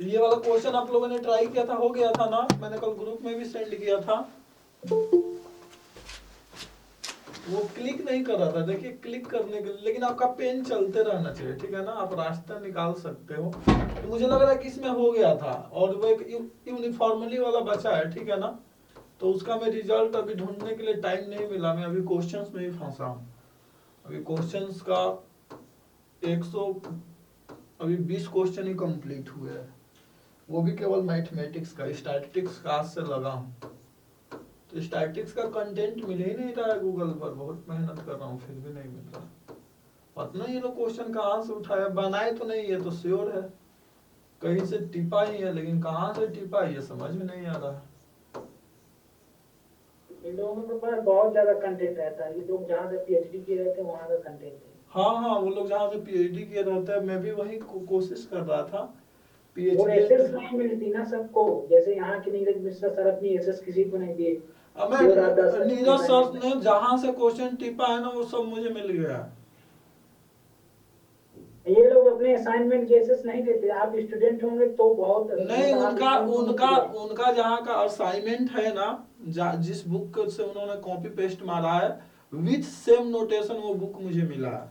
ये वाला क्वेश्चन आप लोगों ने ट्राई किया था, हो गया था ना, मैंने कल ग्रुप में भी सेंड किया था। वो क्लिक नहीं कर रहा था, देखिए क्लिक करने के लिए, लेकिन आपका पेन चलते रहना चाहिए, ठीक है ना, आप रास्ता निकाल सकते हो। तो मुझे लग रहा है कि इसमें हो गया था, और वो एक यूनिफॉर्मली वाला बचा है, ठीक है ना। तो उसका मैं रिजल्ट अभी ढूंढने के लिए टाइम नहीं मिला, मैं अभी क्वेश्चंस में ही फंसा हूँ। अभी क्वेश्चंस का 100 अभी 20 क्वेश्चन ही कंप्लीट हुए हैं, वो भी केवल मैथमेटिक्स का। स्टैटिस्टिक्स का आज से लगा हूँ, तो स्टैटिस्टिक्स का कंटेंट मिल ही नहीं रहा है गूगल पर, बहुत मेहनत कर रहा हूँ फिर भी नहीं मिल रहा। पता नहीं ये लोग क्वेश्चन कहाँ से उठाया, बनाए तो नहीं है तो श्योर है, कहीं से टिपा ही है, लेकिन कहाँ से टिपा ये समझ में नहीं आ रहा है। इन लोगों के पास बहुत ज्यादा कंटेंट रहता है, ये लोग जहाँ से पीएचडी किए रहते हैं वहाँ का कंटेंट है। हाँ हाँ, वो लोग जहाँ से पीएचडी किए रहते हैं, मैं भी वही कोशिश कर रहा था वो पीएचडी। एसेस नहीं मिलती ना सबको, जैसे यहाँ के नीरज मिश्रा सर अपनी एसेस किसी को नहीं दिए। अब मैं देवराज सर अपनी नीरज सर assignment ने जहाँ से क्वेश्चन टिपा है ना, वो सब मुझे मिल गया। ये लोग अपने असाइनमेंट के एसेस नहीं देते। आप स्टूडेंट होंगे तो बहुत, नहीं, मतलब आप उनका स्टूडेंट होंगे उनका तो उनका जहाँ का असाइनमेंट है ना, जिस बुक से उन्होंने कॉपी पेस्ट मारा है, विथ सेम नोटेशन वो बुक मुझे मिला है।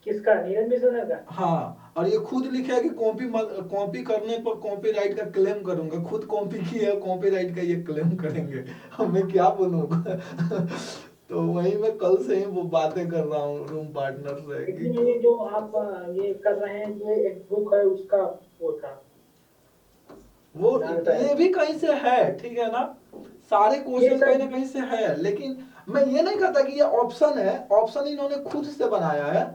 किसका, नीरज मिश्रा सर का? हाँ, और ये खुद लिखा है कि कॉपी करने पर कॉपीराइट का क्लेम करूंगा, खुद कॉपी की है, कॉपीराइट का ये क्लेम करेंगे। अब मैं क्या बोलूँगा। तो वही मैं कल से ही वो बातें कर रहा हूँ रूम पार्टनर से कि लेकिन ये जो आप ये कर रहे हैं, जो एक बुक है उसका वो था, वो जानता है ये भी कहीं से है, ठीक है ना, सारे ये क्वेश्चन कहीं ना सब। कहीं से है, लेकिन मैं ये नहीं कहता कि ये ऑप्शन है, ऑप्शन इन्होंने खुद से बनाया है,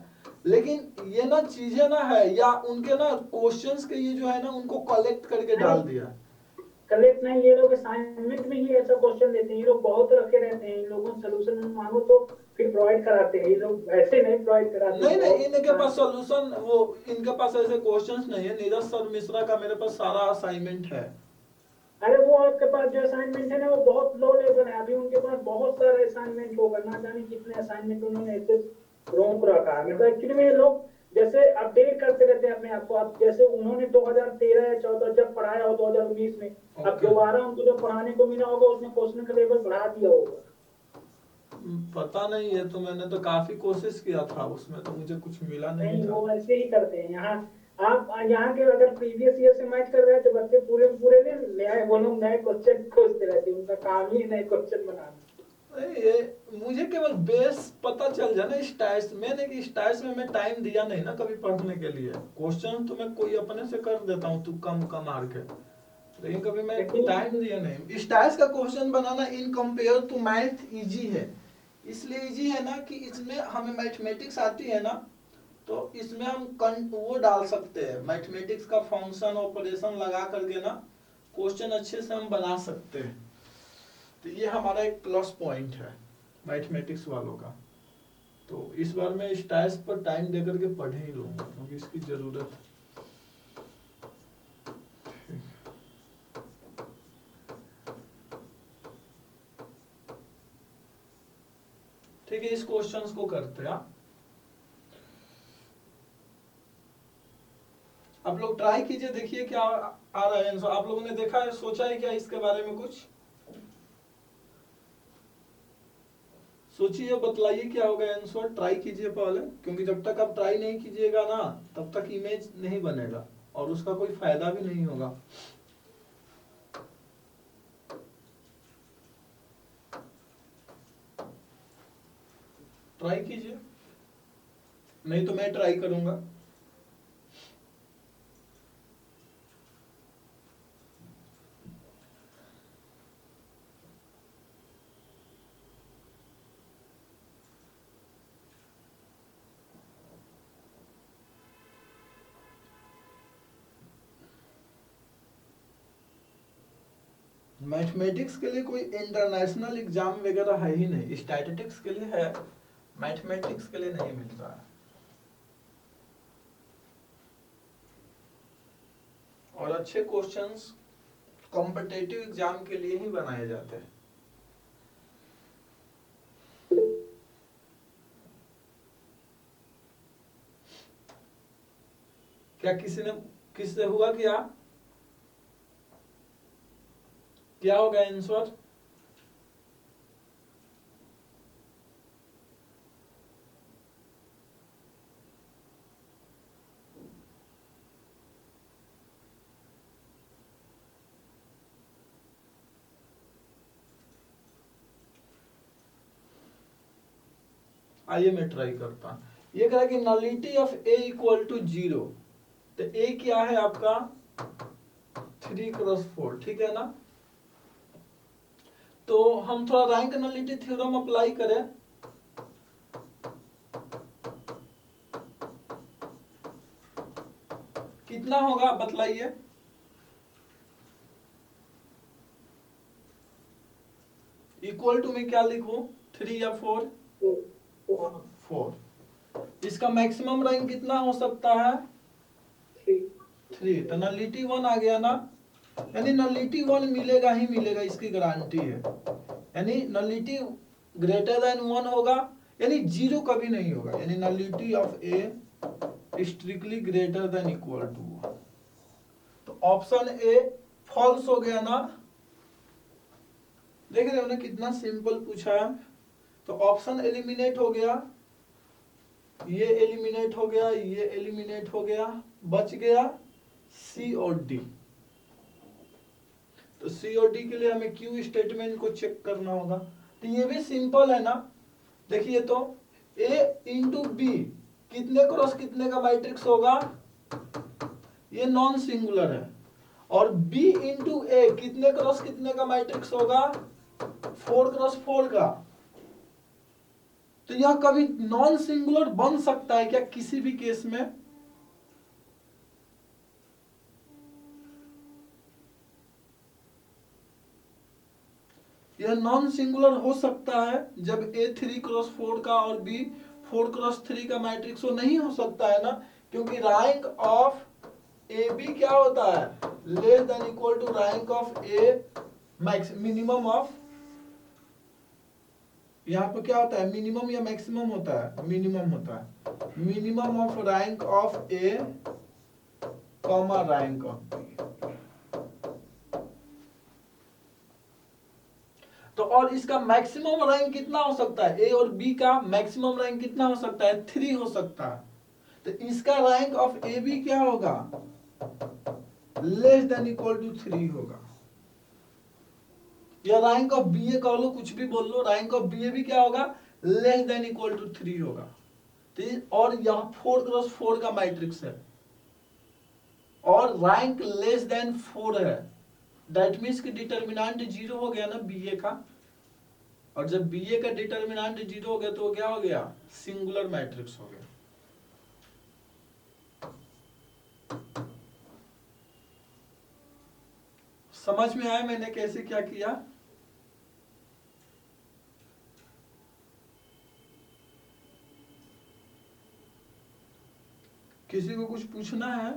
लेकिन ये ना चीजें ना है, या उनके ना क्वेश्चंस के ये जो है ना, उनको कलेक्ट करके नहीं, डाल दिया। कलेक्ट नहीं, ये लोग असाइनमेंट में ही ऐसा क्वेश्चन देते हैं। ये लोग बहुत रखे रहते हैं, इन लोगों से सोल्यूशन मांगो तो फिर प्रोवाइड कराते हैं। ये लोग ऐसे नहीं प्रोवाइड कराते, नहीं नहीं, बहुत इनके पास सॉल्यूशन, वो इनके पास ऐसे क्वेश्चंस नहीं है। नीरज सर मिश्रा का मेरे पास सारा असाइनमेंट है। अरे वो आपके पास जो असाइनमेंट है ना, वो बहुत लो लेवल है। अभी उनके पास बहुत सारे असाइनमेंट होगा, ना जाने कितने असाइनमेंट उन्होंने ऐसे रोक रखा है। मतलब एक्चुअली में ये लोग जैसे अपडेट करते रहते हैं अपने आप को। आप जैसे उन्होंने 2013 या 14 जब पढ़ाया हो, 2019 में, अब ओके। दोबारा उनको जब पढ़ाने को मिला होगा, उसने क्वेश्चन का लेवल बढ़ा दिया होगा। पता नहीं है, तो मैंने तो काफी कोशिश किया था, उसमें तो मुझे कुछ मिला नहीं नहीं, था। वो ऐसे ही करते हैं यहाँ। आप यहाँ के अगर प्रीवियस ईयर से मैच कर रहे हैं तो बच्चे पूरे पूरे दिन नए, वो लोग नए क्वेश्चन खोजते रहते हैं। उनका काम ही नए क्वेश्चन बनाना। नहीं, ये मुझे केवल बेस पता चल जाए ना स्टाइल्स, मैंने कि स्टाइल्स में मैं टाइम दिया नहीं ना कभी पढ़ने के लिए। क्वेश्चन तो मैं कोई अपने से कर देता हूँ तुक्का मुक्का मार के, लेकिन कभी मैं लेकिन टाइम दिया नहीं। स्टाइल्स का क्वेश्चन बनाना in compare to math easy है, इसलिए इजी है ना कि इसमें हमें मैथमेटिक्स आती है ना, तो इसमें हम वो डाल सकते हैं, मैथमेटिक्स का फंक्शन ऑपरेशन लगा करके ना क्वेश्चन अच्छे से हम बना सकते हैं। तो ये हमारा एक प्लस पॉइंट है मैथमेटिक्स वालों का। तो इस बार मैं स्टाइल्स पर टाइम दे करके पढ़ ही लूंगा, क्योंकि इसकी जरूरत है। ठीक है, इस क्वेश्चंस को करते हैं। आप लोग ट्राई कीजिए, देखिए क्या आ रहा है आंसर। आप लोगों ने देखा है, सोचा है क्या इसके बारे में कुछ? सोचिए, बतलाइए क्या होगा आंसर, ट्राई कीजिए पहले, क्योंकि जब तक आप ट्राई नहीं कीजिएगा ना, तब तक इमेज नहीं बनेगा और उसका कोई फायदा भी नहीं होगा। ट्राई कीजिए, नहीं तो मैं ट्राई करूंगा। मैथमेटिक्स के लिए कोई इंटरनेशनल एग्जाम वगैरह है ही नहीं, स्टैटिस्टिक्स के लिए है, मैथमेटिक्स के लिए नहीं मिलता है। और अच्छे क्वेश्चंस कॉम्पिटिटिव एग्जाम के लिए ही बनाए जाते हैं। क्या किसी ने, किससे हुआ क्या? क्या होगा आंसर? आइए मैं ट्राई करता हूं। ये कह रहा है कि nullity of A equal to 0। तो ए क्या है आपका? 3x4, ठीक है ना? तो हम थोड़ा रैंक नलिटी थ्योरम अप्लाई करें। कितना होगा बतलाइए? इक्वल टू में क्या लिखूं, 3 या 4? 4। इसका मैक्सिमम रैंक कितना हो सकता है? 3। तो नलिटी 1 आ गया ना, यानी नलिटी 1 मिलेगा ही मिलेगा, इसकी गारंटी है। यानी नलिटी ग्रेटर देन 1 होगा, यानी 0 कभी नहीं होगा, यानी nullity of A strictly greater than equal to 1। तो ऑप्शन ए फॉल्स हो गया ना। देख रहे हो ना कितना सिंपल पूछा है। तो ऑप्शन एलिमिनेट हो गया, ये एलिमिनेट हो गया, ये एलिमिनेट हो गया, बच गया सी और डी। तो सी और डी के लिए हमें क्यू स्टेटमेंट को चेक करना होगा। तो ये भी सिंपल है ना। देखिए तो ए इंटू बी कितने क्रॉस कितने का मैट्रिक्स होगा? ये नॉन सिंगुलर है। और बी इंटू ए कितने क्रॉस कितने का मैट्रिक्स होगा? 4x4 का। तो यह कभी नॉन सिंगुलर बन सकता है क्या किसी भी केस में? यह नॉन सिंगुलर हो सकता है जब ए 3x4 का और बी 4x3 का मैट्रिक्स हो, नहीं हो सकता है ना, क्योंकि रैंक ऑफ ए बी क्या होता है? Less than equal to rank of A max minimum of, यहाँ पे क्या होता है? मिनिमम या मैक्सिमम होता है? मिनिमम होता है। Minimum of rank of A comma rank of B. तो और इसका मैक्सिमम रैंक कितना हो सकता है? ए और बी का मैक्सिमम रैंक कितना हो सकता है? 3 हो सकता है। तो इसका रैंक ऑफ ए बी क्या होगा? लेस देन इक्वल टू 3 होगा। या रैंक ऑफ बी ए कह लो, कुछ भी बोल लो, रैंक ऑफ बी ए भी क्या होगा? लेस देन इक्वल टू 3 होगा। तो और यहां 4x4 का मैट्रिक्स है और रैंक लेस देन 4 है। दैट मीन्स कि डिटर्मिनेंट 0 हो गया ना बीए का। और जब बीए का डिटर्मिनेंट 0 हो गया तो वो क्या हो गया? सिंगुलर मैट्रिक्स हो गया। समझ में आया मैंने कैसे क्या किया? किसी को कुछ पूछना है?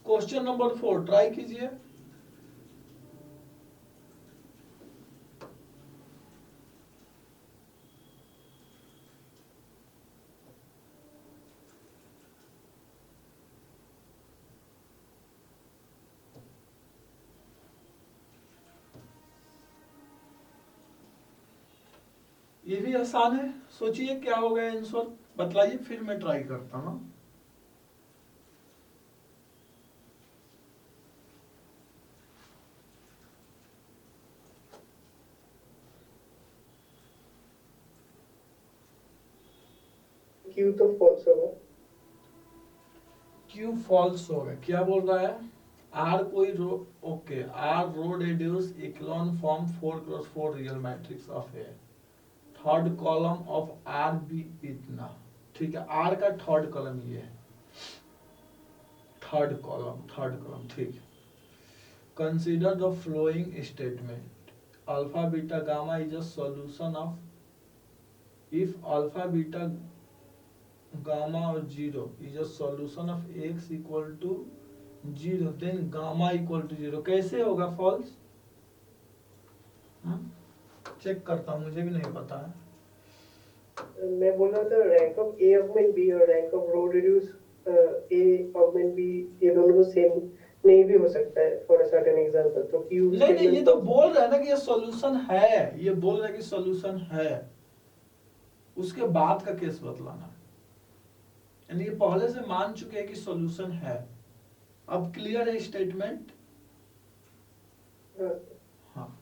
क्वेश्चन नंबर 4 ट्राई कीजिए। ये भी आसान है, सोचिए क्या होगा आंसर, बतलाइए, फिर मैं ट्राई करता हूं। क्यू तो फॉल्स होगा। क्यू फॉल्स होगा, क्या बोल रहा है? आर कोई row, okay, R row reduce echelon form 4x4 real matrix of A. Third column of R B इतना, ठीक है, आर का थर्ड कॉलम ये है, थर्ड कॉलम, ठीक। Consider the following statement, alpha beta gamma is a solution of, if alpha beta gamma और zero is a solution of x equal to zero, then gamma equal to zero. कैसे होगा false? Check करता हूँ, मुझे भी नहीं पता है। मैं बोल रहा था rank of A augment B और rank of row reduce A augment B, ये दोनों तो सेम नहीं भी हो सकता है फॉर अ सर्टेन एग्जांपल। तो क्यू नहीं नहीं, ये तो बोल रहा है ना कि ये सॉल्यूशन है, ये बोल रहा है कि सॉल्यूशन है, उसके बाद का केस बतलाना है। यानी ये पहले से मान चुके हैं कि सॉल्यूशन है। अब क्लियर है स्टेटमेंट? हाँ,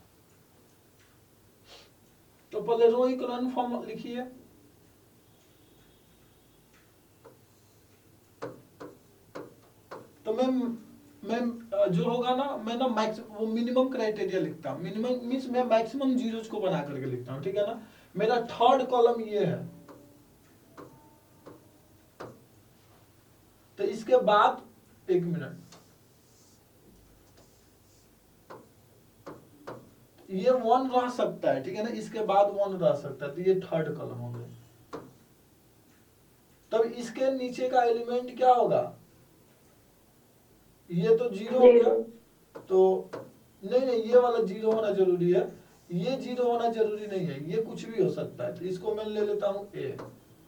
तो पहले रो इक्विवेलेंट फॉर्म लिखिए। तो मैं जो होगा ना, मैं ना वो मिनिमम क्राइटेरिया लिखता हूँ। मिनिमम मीन्स मैं मैक्सिमम जीरोज को बना करके लिखता हूँ, ठीक है ना। मेरा थर्ड कॉलम ये है, तो इसके बाद एक मिनट, ये 1 रह सकता है, ठीक है ना, इसके बाद 1 रह सकता है, तो ये थर्ड कॉलम हो गया। तब इसके नीचे का एलिमेंट क्या होगा? ये तो जीरो हो गया, तो नहीं नहीं, ये वाला जीरो होना जरूरी है, ये जीरो होना जरूरी नहीं है, ये कुछ भी हो सकता है। तो इसको मैं ले लेता हूं ए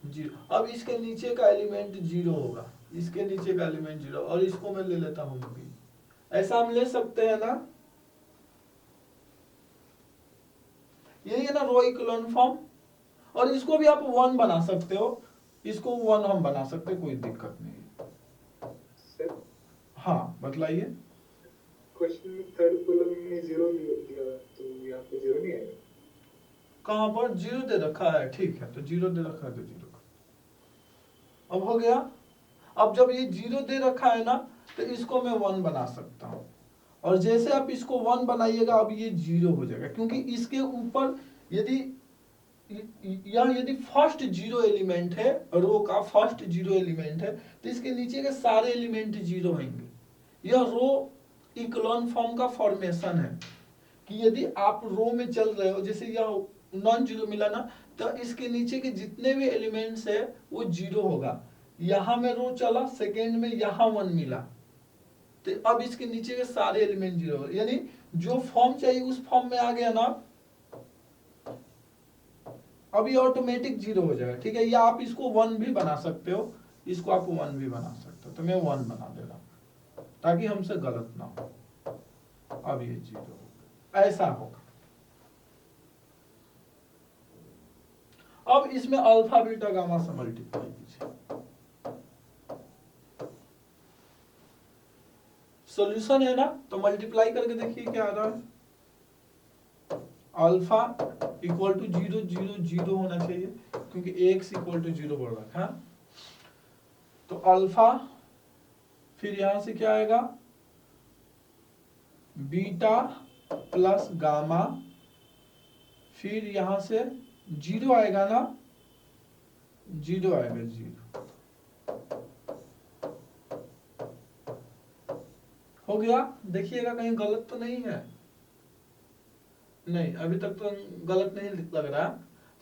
जीरो। अब इसके नीचे का एलिमेंट जीरो होगा, इसके नीचे का एलिमेंट जीरो, और इसको मैं ले लेता हूं बी। ऐसा हम ले सकते हैं ना? यही है ना रो इक्विवेलेंट फॉर्म। और इसको भी आप 1 बना सकते हो, इसको 1 हम बना सकते हैं, कोई दिक्कत नहीं है। हाँ बतलाइए। क्वेश्चन में थर्ड कॉलम में जीरो दिया, तो यहाँ पे जीरो नहीं आएगा। कहां पर जीरो दे रखा है? ठीक है, तो जीरो दे रखा है तो जीरो। अब हो गया। अब जब ये जीरो दे रखा है ना, तो इसको मैं 1 बना सकता हूं, और जैसे आप इसको 1 बनाइएगा, अब ये जीरो हो जाएगा, क्योंकि इसके ऊपर यदि यदि फर्स्ट जीरो एलिमेंट है, रो का फर्स्ट जीरो एलिमेंट है, तो इसके नीचे के सारे एलिमेंट जीरो होंगे। यह रो इक्विवेलेंट फॉर्म का फॉर्मेशन है कि यदि आप रो में चल रहे हो, जैसे यह नॉन जीरो मिला ना, तो इसके नीचे के जितने भी एलिमेंट्स है वो जीरो होगा। यहां में रो चला, सेकेंड में यहां 1 मिला, तो अब इसके नीचे के सारे एलिमेंट जीरो हो, यानी जो फॉर्म चाहिए उस फॉर्म में आ गया ना, अब ये ऑटोमेटिक जीरो हो जाएगा, ठीक है। या आप इसको 1 भी बना सकते हो, इसको आप 1 भी बना सकते हो, तो मैं 1 बना दे रहा हूं ताकि हमसे गलत ना हो। अब ये जीरो होगा, ऐसा होगा। अब इसमें अल्फा बीटा गामा से मल्टीप्लाई कीजिए। सॉल्यूशन है ना, तो मल्टीप्लाई करके देखिए क्या आ रहा है। अल्फा इक्वल टू 0 0 0 होना चाहिए, क्योंकि x इक्वल टू 0 बोल रखा है। तो अल्फा, फिर यहां से क्या आएगा, बीटा प्लस गामा, फिर यहां से 0 आएगा ना, 0 आएगा 0। हो गया। देखिएगा कहीं गलत तो नहीं है, नहीं अभी तक तो गलत नहीं लग रहा।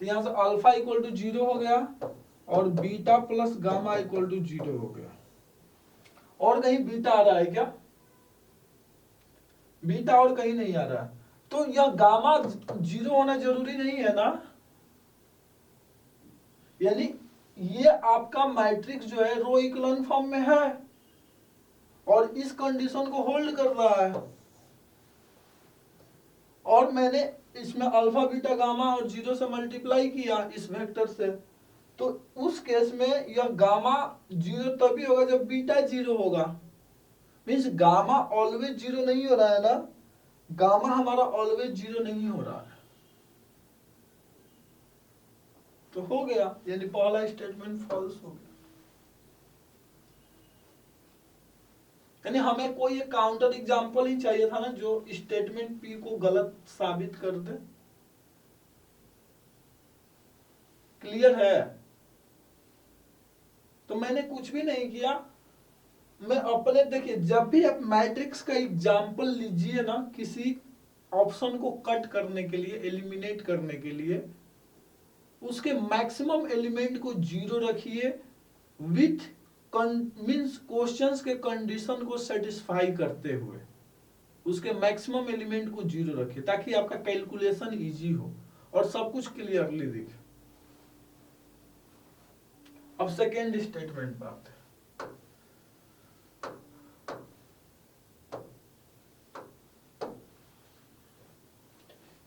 तो यहां से अल्फा इक्वल टू 0 हो गया, और beta plus gamma equal to 0 हो गया। और कहीं बीटा आ रहा है क्या? बीटा और कहीं नहीं आ रहा है, तो यह गामा 0 होना जरूरी नहीं है ना। यानी ये आपका मैट्रिक्स जो है रो इक्विवेलेंट फॉर्म में है, और इस कंडीशन को होल्ड कर रहा है। और मैंने इसमें अल्फा बीटा गामा और 0 से मल्टीप्लाई किया इस वेक्टर से, तो उस केस में यह गामा 0 तभी होगा जब बीटा 0 होगा। मीन्स गामा ऑलवेज 0 नहीं हो रहा है ना, गामा हमारा ऑलवेज 0 नहीं हो रहा है। तो हो गया, यानी पहला स्टेटमेंट फॉल्स हो गया। यानी हमें कोई एक काउंटर एग्जांपल ही चाहिए था ना, जो स्टेटमेंट पी को गलत साबित कर दे। क्लियर है? तो मैंने कुछ भी नहीं किया, मैं अपने, देखिए जब भी आप मैट्रिक्स का एग्जांपल लीजिए ना, किसी ऑप्शन को कट करने के लिए, एलिमिनेट करने के लिए, उसके मैक्सिमम एलिमेंट को 0 रखिए, विथ मीन्स क्वेश्चंस के कंडीशन को सेटिस्फाई करते हुए उसके मैक्सिमम एलिमेंट को 0 रखिए ताकि आपका कैलकुलेशन इजी हो और सब कुछ क्लियरली दिखे। अब सेकेंड स्टेटमेंट पे आते हैं।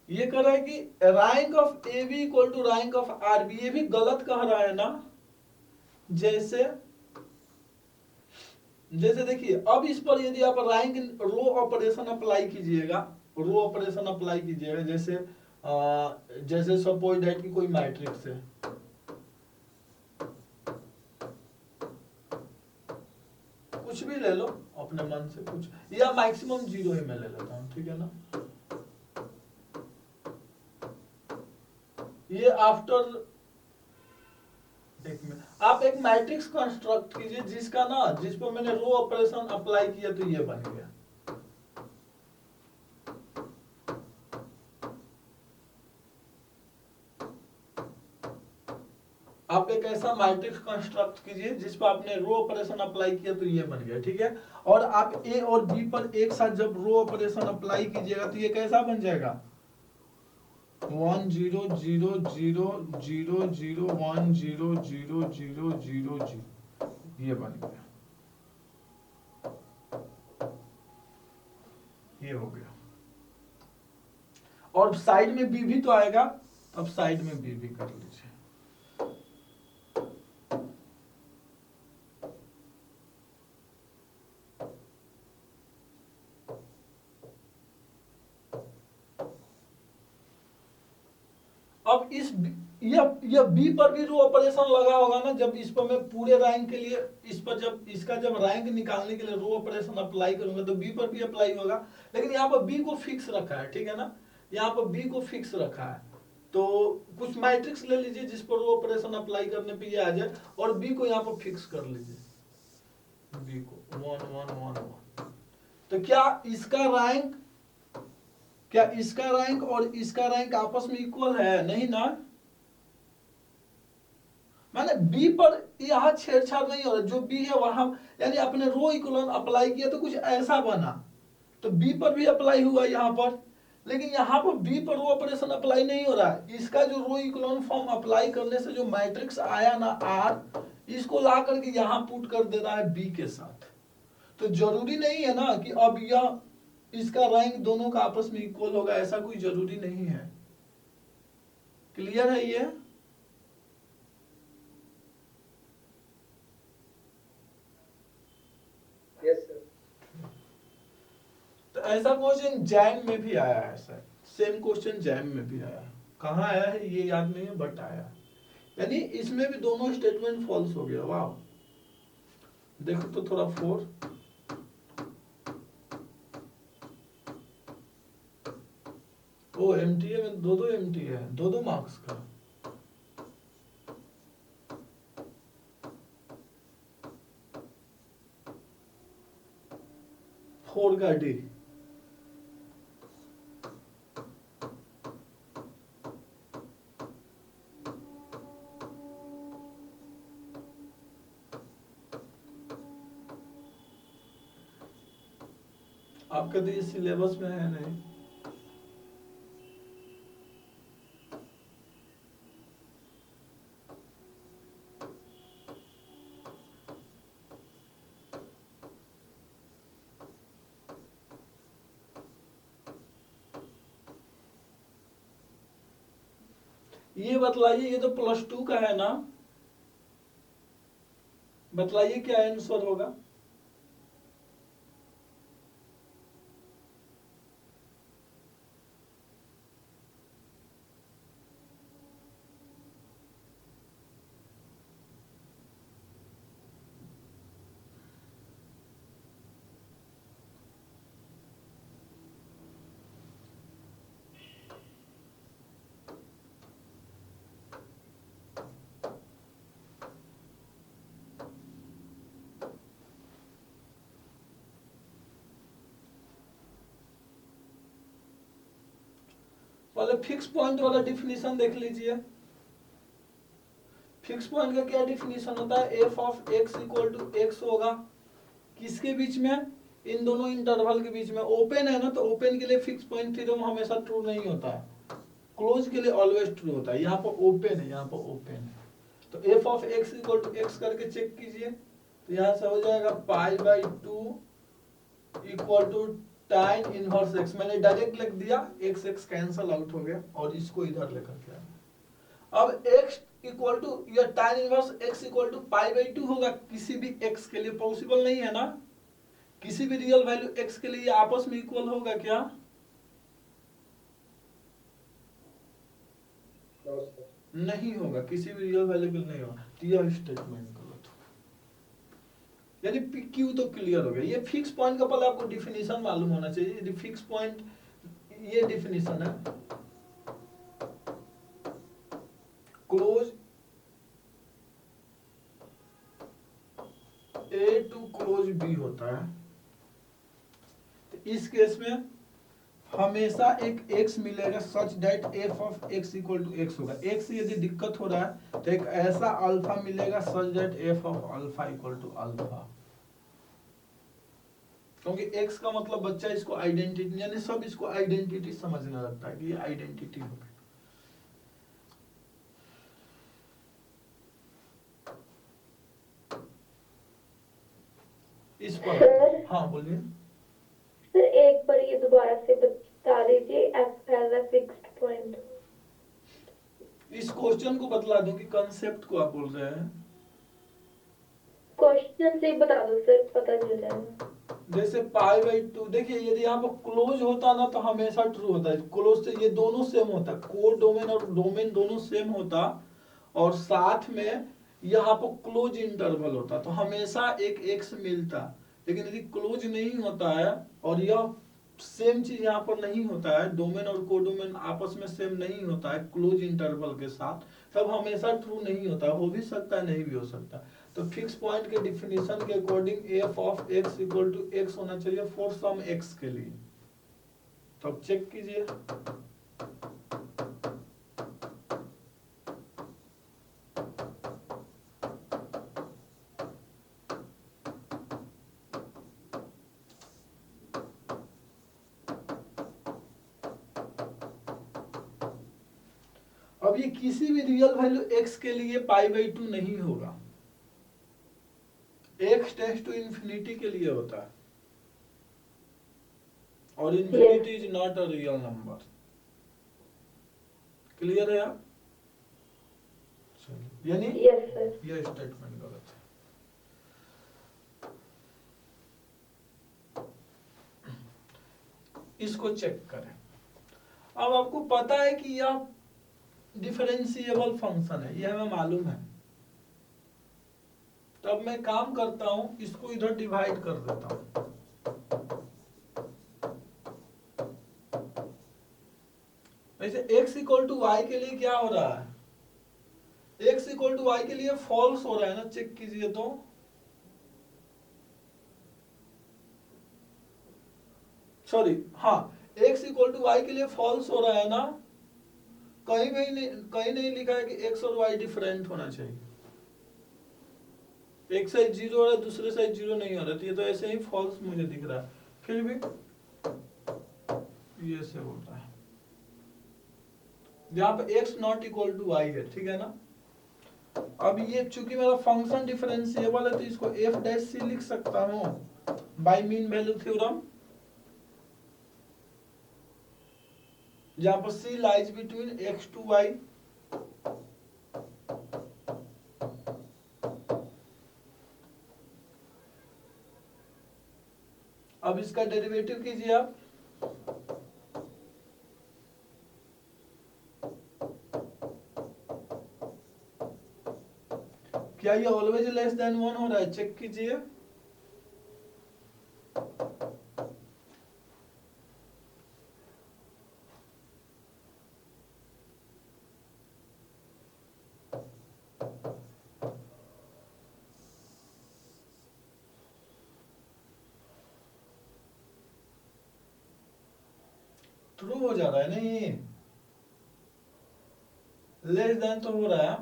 ये कह रहा है कि rank of A B equal to rank of R B, ये भी गलत कह रहा है ना। जैसे जैसे देखिए, अब इस पर यदि आप रैंक रो ऑपरेशन अप्लाई कीजिएगा, रो ऑपरेशन अप्लाई कीजिएगा, जैसे जैसे सपोज दैट कि कोई मैट्रिक्स है, कुछ भी ले लो अपने मन से कुछ, या मैक्सिमम 0 ही मैं ले लेता हूं, ठीक है ना। ये आफ्टर एक मिनट, आप एक मैट्रिक्स कंस्ट्रक्ट कीजिए जिसका ना, जिस पर मैंने रो ऑपरेशन अप्लाई किया तो ये बन गया। आप एक ऐसा मैट्रिक्स कंस्ट्रक्ट कीजिए जिस पर आपने रो ऑपरेशन अप्लाई किया तो ये बन गया, ठीक है। और आप ए और बी पर एक साथ जब रो ऑपरेशन अप्लाई कीजिएगा तो ये कैसा बन जाएगा, 1 0 0 0 0 0 1 0 0 0 0 0, ये बन गया, ये हो गया। और साइड में बी भी तो आएगा, अब साइड में बी भी कर लीजिए। अब इस यह बी पर भी रो ऑपरेशन लगा होगा ना, जब इस पर मैं पूरे रैंक के लिए, इस पर जब इसका जब रैंक निकालने के लिए रो ऑपरेशन अप्लाई करूंगा तो बी पर भी अप्लाई होगा। लेकिन यहाँ पर बी को फिक्स रखा है, ठीक है ना, यहाँ पर बी को फिक्स रखा है। तो कुछ मैट्रिक्स ले लीजिए जिस पर रो ऑपरेशन अप्लाई करने पे ये आ जाए, और बी को यहाँ पर फिक्स कर लीजिए, बी को 1 1 1 1। तो क्या इसका रैंक और इसका रैंक आपस में इक्वल है? नहीं ना, मैंने बी पर यहां छेड़छाड़ नहीं हो रहा, जो बी है वहां, यानी अपने रो इक्वलन अप्लाई किया तो कुछ ऐसा बना, तो बी पर भी अप्लाई हुआ यहां पर। लेकिन यहां पर बी पर रो ऑपरेशन अप्लाई नहीं हो रहा है, इसका जो रो इक्वलन फॉर्म अप्लाई करने से जो मैट्रिक्स आया ना आर, इसको ला करके यहां पुट कर दे रहा है बी के साथ। तो जरूरी नहीं है ना कि अब यह इसका रैंक दोनों का आपस में इक्वल होगा, ऐसा कोई जरूरी नहीं है। क्लियर है ये? Yes sir. तो ऐसा क्वेश्चन जैम में भी आया है सर, सेम क्वेश्चन जैम में भी आया है। कहाँ आया है ये याद नहीं है, बट आया है। यानी इसमें भी दोनों स्टेटमेंट फॉल्स हो गया। वाह, देखो तो थोड़ा 4, ओ एमटीए में दो एमटीए है, 2 मार्क्स का। फोर का डी, आपका तो ये सिलेबस में है नहीं। ये बतलाइए, ये तो +2 का है ना, बतलाइए क्या आंसर होगा। पहले फिक्स पॉइंट वाला डिफिनीशन देख लीजिए। फिक्स पॉइंट का क्या डिफिनीशन होता है? F of x equal to x होगा किसके बीच में? इन दोनों इंटरवल के बीच में। ओपन है ना, तो ओपन के लिए फिक्स पॉइंट थ्योरम हमेशा ट्रू नहीं होता है, क्लोज के लिए ऑलवेज ट्रू होता है। यहाँ पर ओपन है, यहाँ पर ओपन है, तो f of x equal to x करके चेक कीजिए, तो यहाँ से हो जाएगा pi by 2 equal to tan inverse x. मैंने डायरेक्ट लिख दिया, एक्स एक्स कैंसल आउट हो गया और इसको इधर लेकर के आना। अब x इक्वल टू या tan inverse x equal to pi by 2 होगा किसी भी x के लिए। पॉसिबल नहीं है ना, किसी भी रियल वैल्यू x के लिए आपस में इक्वल होगा क्या? No, sir. नहीं होगा, किसी भी रियल वैल्यू के लिए नहीं होगा। तो यह स्टेटमेंट गलत होगा। यानी PQ तो क्लियर हो गया। ये फिक्स पॉइंट का पहले आपको डिफिनीशन मालूम होना चाहिए। यदि फिक्स पॉइंट, ये डिफिनीशन है, close A to close B होता है, तो इस केस में हमेशा एक x मिलेगा such that f of x equal to x होगा। x से यदि दिक्कत हो रहा है तो एक ऐसा अल्फा मिलेगा such that f of alpha equal to alpha, क्योंकि x का मतलब बच्चा इसको आइडेंटिटी, यानी सब इसको आइडेंटिटी समझने लगता है कि ये आइडेंटिटी हो गई। इस पर सर, हाँ बोलिए। सर एक बार ये दोबारा से बता दीजिए, f as a fixed point. इस क्वेश्चन को बतला दूं कि कंसेप्ट को आप बोल रहे हैं? क्वेश्चन से ही बता दो सर, पता चल जाएगा। जैसे पाई बाई 2, देखिए यदि यहाँ पर क्लोज होता ना तो हमेशा ट्रू होता है। क्लोज से ये दोनों सेम होता, कोड डोमेन और डोमेन दोनों सेम होता, और साथ में यहाँ पर क्लोज इंटरवल होता, तो हमेशा एक एक्स मिलता। लेकिन यदि क्लोज नहीं होता है और यह सेम चीज यहाँ पर नहीं होता है, डोमेन और कोडोमेन आपस में सेम नहीं होता है क्लोज इंटरवल के साथ, तब हमेशा ट्रू नहीं होता। हो भी सकता है, नहीं भी हो सकता। तो फिक्स पॉइंट के डिफिनीशन के according f of x equal to x होना चाहिए फॉर सम एक्स के लिए। तो अब चेक कीजिए, अब ये किसी भी रियल वैल्यू x के लिए पाई बाई 2 नहीं होगा, x टेंड्स टू इंफिनिटी के लिए होता है, और infinity is not a real number. Clear है आप? यानी यस सर। यह स्टेटमेंट गलत है। इसको चेक करें। अब आपको पता है कि यह डिफरेंशिएबल फंक्शन है, यह हमें मालूम है। तो अब मैं काम करता हूं, इसको इधर डिवाइड कर देता हूं। वैसे x इक्वल टू वाई के लिए क्या हो रहा है? x इक्वल टू वाई के लिए फॉल्स हो रहा है ना, चेक कीजिए तो। सॉरी, हाँ, x इक्वल टू वाई के लिए फॉल्स हो रहा है ना। कहीं नहीं लिखा है कि x और y डिफरेंट होना चाहिए। एक साइड 0 हो रहा है, दूसरे साइड 0 नहीं हो रहा, तो ये तो ऐसे ही फॉल्स मुझे दिख रहा है। फिर भी ये से होता है जहां पे x not equal to y है, ठीक है ना। अब ये चूंकि मेरा फंक्शन डिफरेंशिएबल है, तो इसको f डैश c लिख सकता हूं बाय मीन वैल्यू थ्योरम, जहां पर c lies between x to y। अब इसका डेरिवेटिव कीजिए आप। क्या ये ऑलवेज लेस देन 1 हो रहा है? चेक कीजिए। ट्रू हो जा रहा है नहीं, लेस देन तो हो रहा है।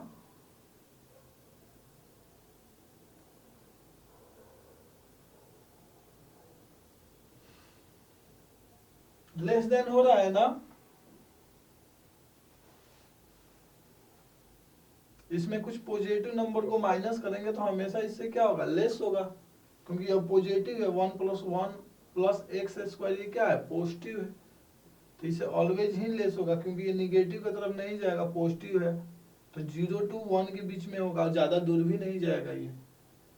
लेस देन हो रहा है ना, इसमें कुछ पॉजिटिव नंबर को माइनस करेंगे तो हमेशा इससे क्या होगा, लेस होगा, क्योंकि ये पॉजिटिव है, 1 + 1 + x² ये क्या है, पॉजिटिव है, तो इसे ऑलवेज ही लेस होगा, क्योंकि ये निगेटिव की तरफ नहीं जाएगा, पॉजिटिव है, तो 0 to 1 के बीच में होगा, ज्यादा दूर भी नहीं जाएगा,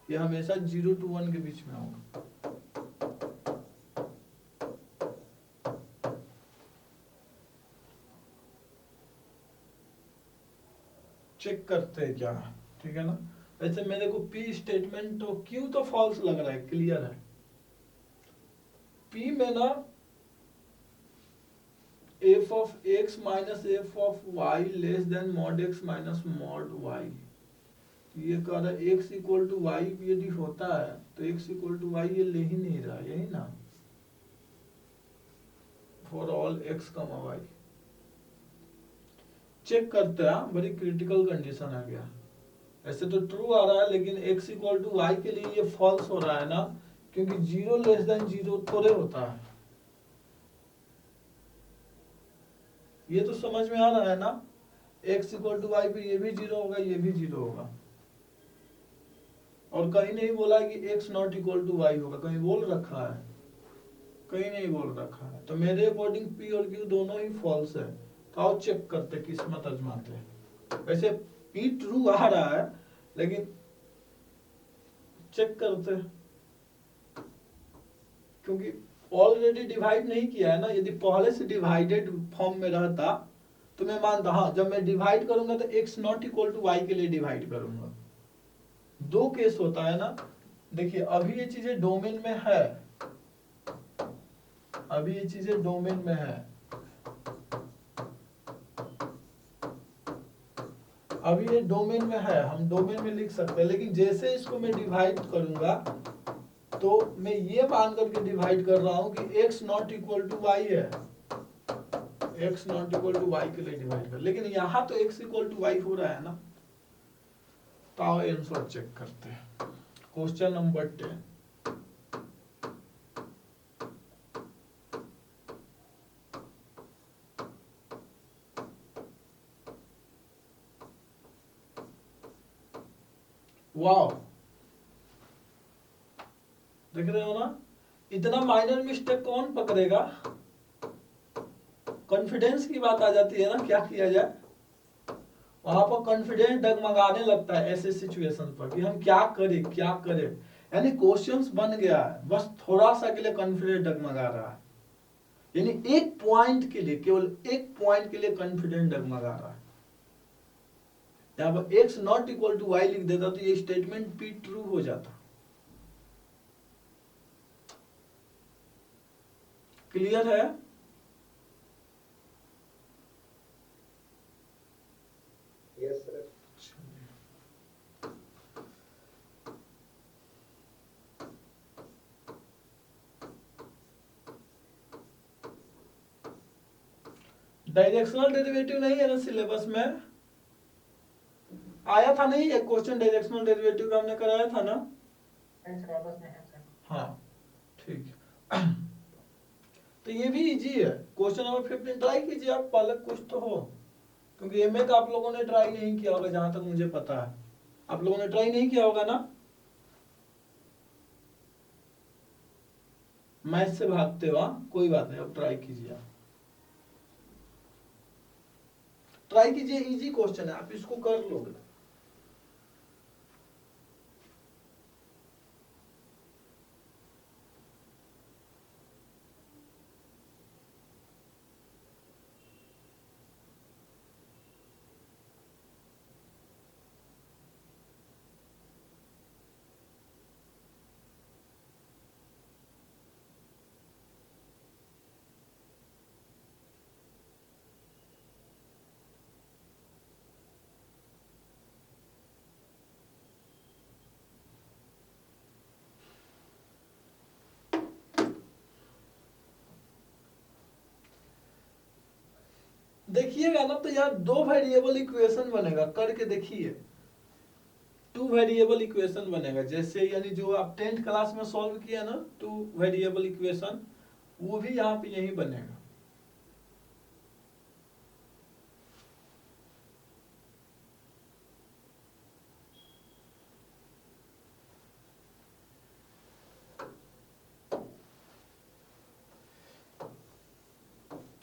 ये हमेशा 0 to 1 के बीच में होगा। चेक करते हैं क्या, ठीक है ना। वैसे मेरे को पी स्टेटमेंट तो क्यू तो फॉल्स लग रहा है, क्लियर है। पी में ना f of x minus f of y less than mod x minus mod y, ये कह रहा है x इक्वल टू y यदि होता है तो x इक्वल टू y ये ले ही नहीं रहा, यही ना, for all x, y। Check करते हैं, बड़ी क्रिटिकल कंडीशन आ गया। ऐसे तो ट्रू आ रहा है, लेकिन x इक्वल टू y के लिए ये फॉल्स हो रहा है ना, क्योंकि 0 लेस देन 0 थोड़े होता है। ये तो समझ में आ रहा है ना, x इक्वल टू y पे ये भी 0 होगा, ये भी 0 होगा, और कहीं नहीं बोला है कि x not equal to y होगा, कहीं बोल रखा है, कहीं नहीं बोल रखा है। तो मेरे अकॉर्डिंग p और q दोनों ही फॉल्स है। तो आओ चेक करते, किस्मत आजमाते हैं। वैसे p ट्रू आ रहा है, लेकिन चेक करते, क्योंकि ऑलरेडी डिवाइड नहीं किया है ना। यदि पहले से डिवाइडेड फॉर्म में रहता तो मैं मानता, हाँ जब मैं डिवाइड करूंगा तो x not equal to y के लिए डिवाइड करूंगा। दो केस होता है ना। देखिए अभी ये चीजें डोमेन में है, अभी ये चीजें डोमेन में है, अभी ये डोमेन में है, हम डोमेन में लिख सकते हैं, लेकिन जैसे इसको मैं डिवाइड करूंगा तो मैं ये मान करके डिवाइड कर रहा हूं कि x not equal to y है, x not equal to y के लिए डिवाइड कर, लेकिन यहां तो x इक्वल टू y हो रहा है ना। तो आओ आंसर चेक करते हैं। क्वेश्चन नंबर 10, वाओ, देख रहे हो ना, इतना माइनर मिस्टेक कौन पकड़ेगा। कॉन्फिडेंस की बात आ जाती है ना, क्या किया जाए, वहां पर कॉन्फिडेंस डगमगाने लगता है ऐसे सिचुएशन पर कि हम क्या करें क्या करें। यानी क्वेश्चंस बन गया है, बस थोड़ा सा के लिए कॉन्फिडेंस डगमगा रहा है, यानी एक पॉइंट के लिए, केवल एक पॉइंट के लिए कॉन्फिडेंस डगमगा रहा है। यहाँ पर x not equal to y लिख देता तो ये स्टेटमेंट p ट्रू हो जाता। क्लियर है। Yes sir. डायरेक्शनल डेरिवेटिव नहीं है ना सिलेबस में, आया था नहीं एक क्वेश्चन डायरेक्शनल डेरिवेटिव का हमने कराया था ना। हाँ ठीक है। तो ये भी इजी है। क्वेश्चन नंबर 15 ट्राई कीजिए आप, पहले कुछ तो हो, क्योंकि एमए का आप लोगों ने ट्राई नहीं किया होगा, जहां तक मुझे पता है आप लोगों ने ट्राई नहीं किया होगा ना। मैथ से भागते हो, कोई बात नहीं, अब ट्राई कीजिए, ट्राई कीजिए, इजी क्वेश्चन है, आप इसको कर लोगे। देखिएगा ना, तो यार दो वेरिएबल इक्वेशन बनेगा, करके देखिए। 2 वेरिएबल इक्वेशन बनेगा, जैसे यानी जो आप 10th क्लास में सॉल्व किया ना 2 वेरिएबल इक्वेशन, वो भी यहाँ पे यही बनेगा।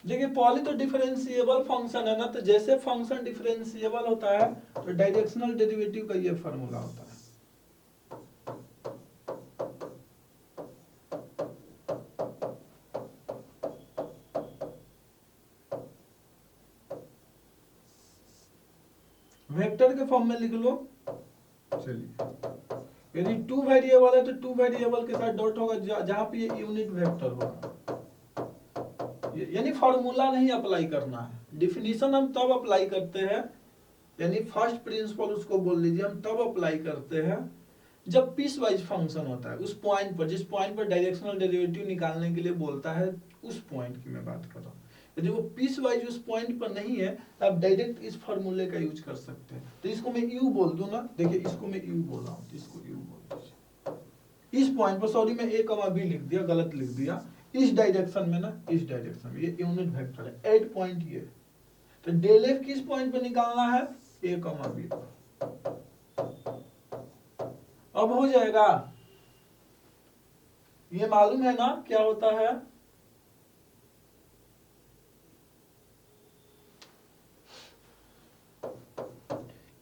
देखिए पहले तो डिफरेंशिएबल फंक्शन है ना, तो जैसे फंक्शन डिफरेंशिएबल होता है तो डायरेक्शनल डेरिवेटिव का ये फॉर्मूला होता है। वेक्टर के फॉर्म में लिख लो। चलिए यदि टू वेरिएबल है तो टू वेरिएबल के साथ डॉट होगा जहां पे ये यूनिट वेक्टर होगा। यानी फॉर्मूला नहीं अप्लाई करना है, डिफिनीशन हम तब अप्लाई करते हैं, यानी फर्स्ट प्रिंसिपल उसको बोल लीजिए, हम तब अप्लाई करते हैं जब पीस वाइज फंक्शन होता है। उस पॉइंट पर, जिस पॉइंट पर डायरेक्शनल डेरिवेटिव निकालने के लिए बोलता है, उस पॉइंट की मैं बात कर रहा हूँ। यदि वो पीस वाइज उस पॉइंट पर नहीं है तो आप डायरेक्ट इस फॉर्मूले का यूज कर सकते हैं। तो इसको मैं यू बोल दूं ना, देखिए इसको मैं यू बोल रहा हूँ, इसको यू बोल दीजिए। इस पॉइंट पर, सॉरी मैं ए कमा बी लिख दिया, गलत लिख दिया, इस डायरेक्शन में ना, इस डायरेक्शन में, ये यूनिट वेक्टर है, 8 पॉइंट ये। तो डेल एफ किस पॉइंट पर निकालना है, ए कमा बी पर। अब हो जाएगा, ये मालूम है ना क्या होता है,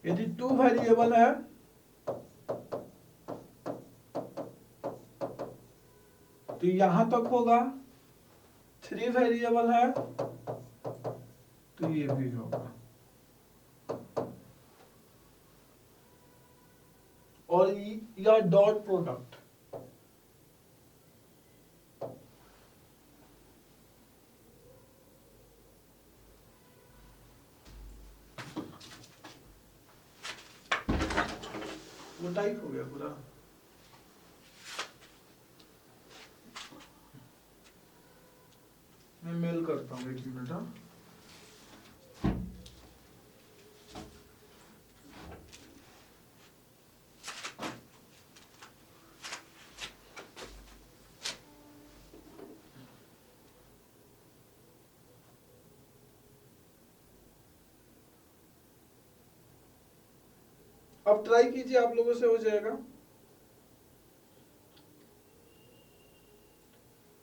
यदि टू वेरिएबल है तो यहां तक होगा, थ्री वेरिएबल है तो ये भी होगा, और यह डॉट प्रोडक्ट। वो टाइप हो गया पूरा। मैं मेल करता हूँ, एक मिनट। हाँ, अब ट्राई कीजिए, आप लोगों से हो जाएगा।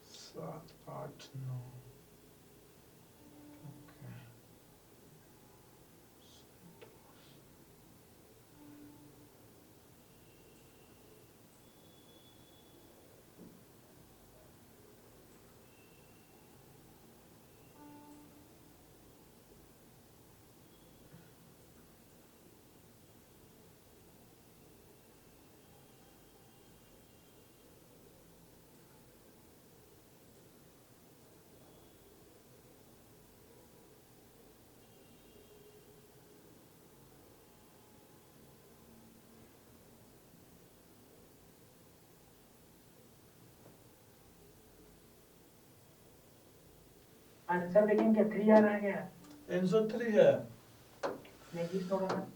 7, 8, 9। आंसर देखेंगे 3 आ रहा है क्या? आंसर 3 है। नेक्स्ट थोड़ा सा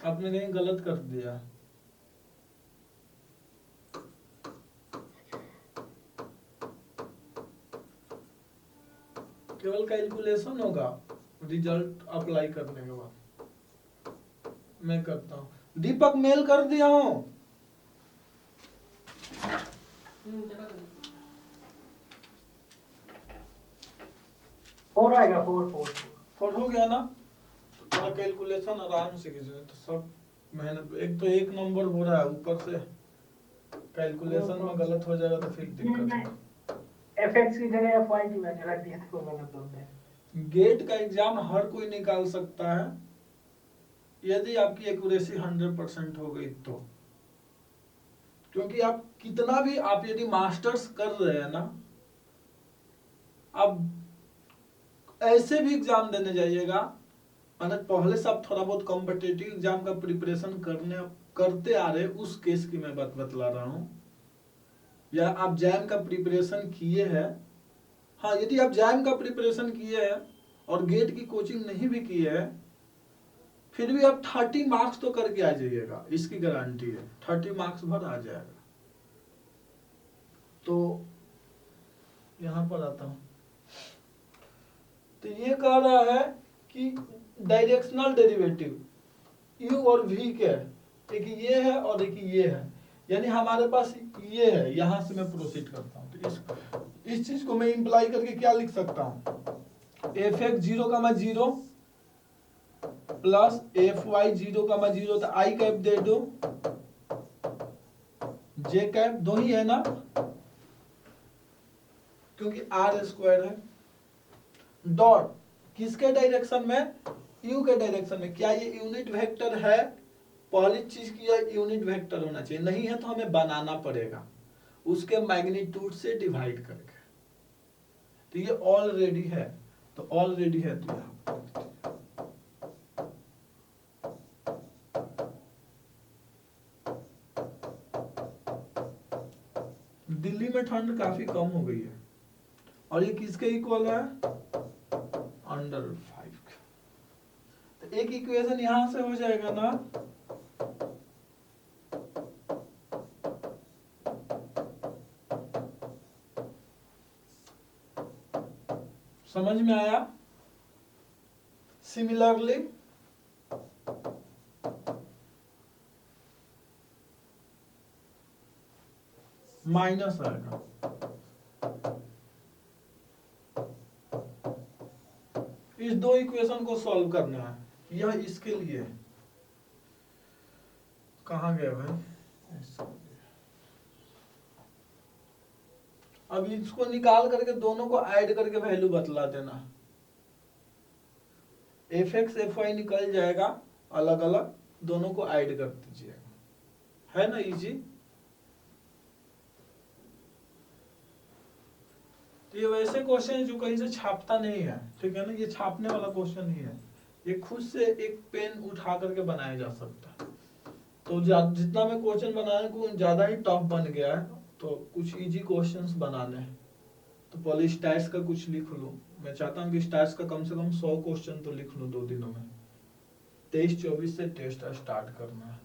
आपने कहीं गलत कर दिया। केवल कैलकुलेशन होगा रिजल्ट अप्लाई करने के बाद। मैं करता हूँ, दीपक मेल कर दिया हूँ। फोर आएगा, फोर फोर फोर हो गया ना, तो थोड़ा कैलकुलेशन आराम से कीजिए, तो सब मेहनत, एक तो एक नंबर हो रहा है, ऊपर से कैलकुलेशन में गलत हो जाएगा तो फिर दिक्कत है। एफएक्स की जगह एफवाई की मैंने रख दिया था, गलत हो गया। गेट का एग्जाम हर कोई निकाल सकता है यदि आपकी एक्यूरेसी 100% हो गई तो। क्योंकि आप कितना भी, आप यदि मास्टर्स कर रहे हैं ना, अब ऐसे भी एग्जाम देने जाइएगा, माने पहले से आप थोड़ा बहुत कॉम्पिटिटिव एग्जाम का प्रिपरेशन करते आ रहे, उस केस की मैं बात बतला रहा हूं, या आप जैम का प्रिपरेशन किए हैं। हाँ, यदि आप जैम का प्रिपरेशन किए हैं और गेट की कोचिंग नहीं भी किए हैं, फिर भी आप 30 मार्क्स तो करके आ जाइएगा, इसकी गारंटी है, 30 मार्क्स भर आ जाएगा। तो यहां पर आता हूं, तो ये कह रहा है कि डायरेक्शनल डेरिवेटिव u और v के, एक ये है और एक ये है, यानी हमारे पास ये है। यहां से मैं प्रोसीड करता हूं, तो इस चीज को मैं इंप्लाई करके क्या लिख सकता हूं, f x 0,0 plus f y 0,0, तो आई कैप दे दो, जे कैप दो ही है ना, क्योंकि आर स्क्वायर है, डॉट किसके डायरेक्शन में, यू के डायरेक्शन में। क्या ये यूनिट वेक्टर है, पहली चीज की यह यूनिट वेक्टर होना चाहिए, नहीं है तो हमें बनाना पड़ेगा उसके मैग्नीट्यूड से डिवाइड करके। तो ये ऑलरेडी है, तो ऑलरेडी है, तो यहाँ दिल्ली में ठंड काफी कम हो गई है, और ये किसके इक्वल है, √5। तो एक इक्वेशन यहां से हो जाएगा ना, समझ में आया। सिमिलरली माइनस आएगा, इस दो इक्वेशन को सॉल्व करना है, यह इसके लिए है। कहाँ गए भाई, अब इसको निकाल करके दोनों को ऐड करके वैल्यू बतला देना, एफ एक्स एफ वाई निकल जाएगा अलग अलग, दोनों को ऐड कर दीजिएगा, है ना इजी। तो ये वैसे क्वेश्चन जो कहीं से छापता नहीं है, ठीक है ना, ये छापने वाला क्वेश्चन नहीं है, ये खुद से एक पेन उठा करके बनाया जा सकता है। तो जितना मैं क्वेश्चन बनाने को ज्यादा ही टफ बन गया है, तो कुछ इजी क्वेश्चंस बनाने हैं। तो पहले स्टैट्स का कुछ लिख लूं, मैं चाहता हूं कि स्टैट्स का कम से कम 100 क्वेश्चन तो लिख लूं 2 दिनों में। 23-24 से टेस्ट स्टार्ट करना है।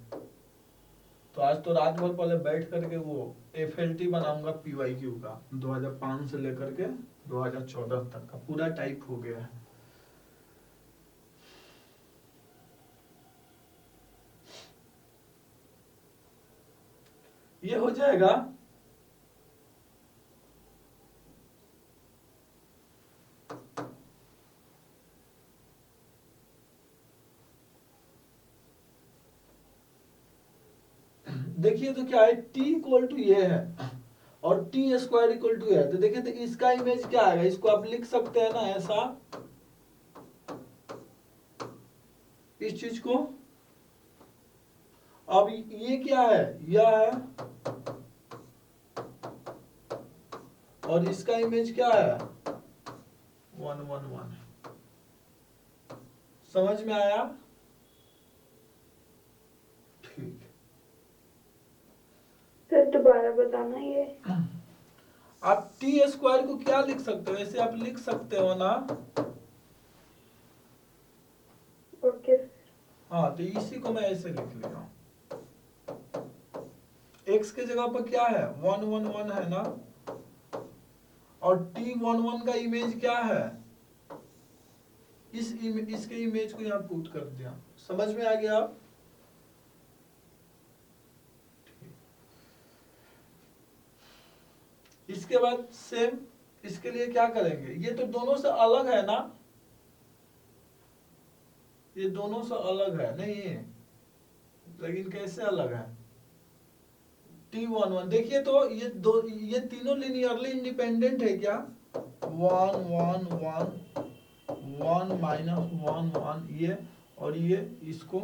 तो आज तो रात भर पहले बैठ करके वो FLT बनाऊंगा PYQ का, 2005 से लेकर के 2014 तक का पूरा टाइप हो गया है। ये हो जाएगा देखिए, तो क्या है, t इक्वल टू ये है और t स्क्वायर इक्वल टू है, तो देखिए तो इसका इमेज क्या आएगा, इसको आप लिख सकते हैं ना ऐसा, इस चीज को। अब ये क्या है, यह है, और इसका इमेज क्या है, 1 1 1 है। समझ में आया, ठीक। सर दोबारा बताना ये। आप टी स्क्वायर को क्या लिख सकते हो, ऐसे आप लिख सकते हो ना, ओके। हाँ, तो इसी को मैं ऐसे लिख लिया हूं। x के जगह पर क्या है, 1 1 1 है ना, और t 1 1 का इमेज क्या है, इसके इमेज को यहाँ पुट कर दिया। समझ में आ गया। इसके बाद सेम इसके लिए क्या करेंगे, ये तो दोनों से अलग है ना, ये दोनों से अलग है नहीं, लेकिन कैसे अलग है, t11 देखिए, तो ये तीनों लिनियरली इंडिपेंडेंट है क्या, 1 1 1 1 माइनस 1 1 ये, और ये इसको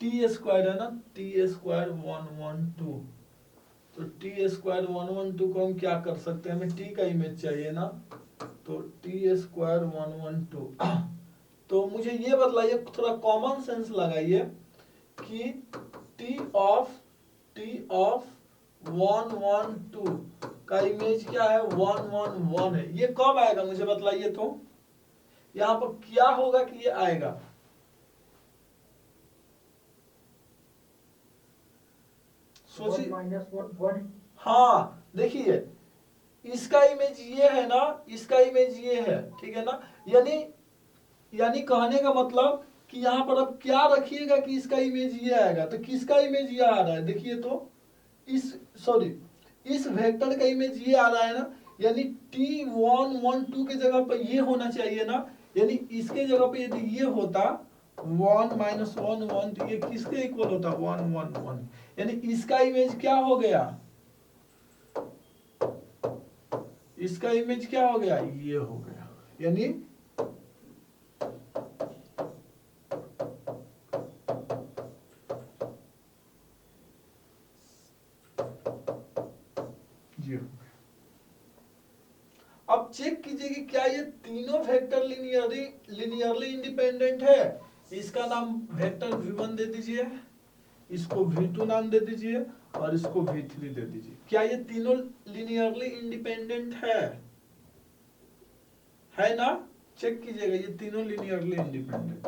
t स्क्वायर है ना, t स्क्वायर 1 1 2, तो t स्क्वायर 1 1 2 को हम क्या कर सकते हैं, हमें t का इमेज चाहिए ना, तो t स्क्वायर 1 1 2। तो मुझे ये बतलाइए, थोड़ा कॉमन सेंस लगाइए कि t ऑफ 1 1 2 का इमेज क्या है, 1 1 1 है। ये कब आएगा मुझे बतलाइए, तो यहाँ पर क्या होगा कि ये आएगा, सोचिए। -1 हाँ देखिए, इसका इमेज ये है ना, इसका इमेज ये है, ठीक है ना, यानी यानी कहने का मतलब कि यहाँ पर अब क्या रखिएगा कि इसका इमेज ये आएगा, तो किसका इमेज ये आ रहा है, देखिए तो इस वेक्टर का इमेज ये आ रहा है ना, यानी T1 1 2 के जगह पर ये होना चाहिए ना, यानी इसके जगह पे यदि ये होता 1 - 1 1, तो ये किसके इक्वल होता 1 1 1, यानी इसका इमेज क्या हो गया, इसका इमेज क्या हो गया, ये हो गया, यानी ये। अब चेक कीजिए कि क्या ये तीनों वेक्टर लिनियरली इंडिपेंडेंट है। इसका नाम वेक्टर v1 दे दीजिए, इसको v2 नाम दे दीजिए और इसको v3 दे दीजिए। क्या ये तीनों लिनियरली इंडिपेंडेंट है ना? चेक कीजिएगा, ये तीनों लिनियरली इंडिपेंडेंट।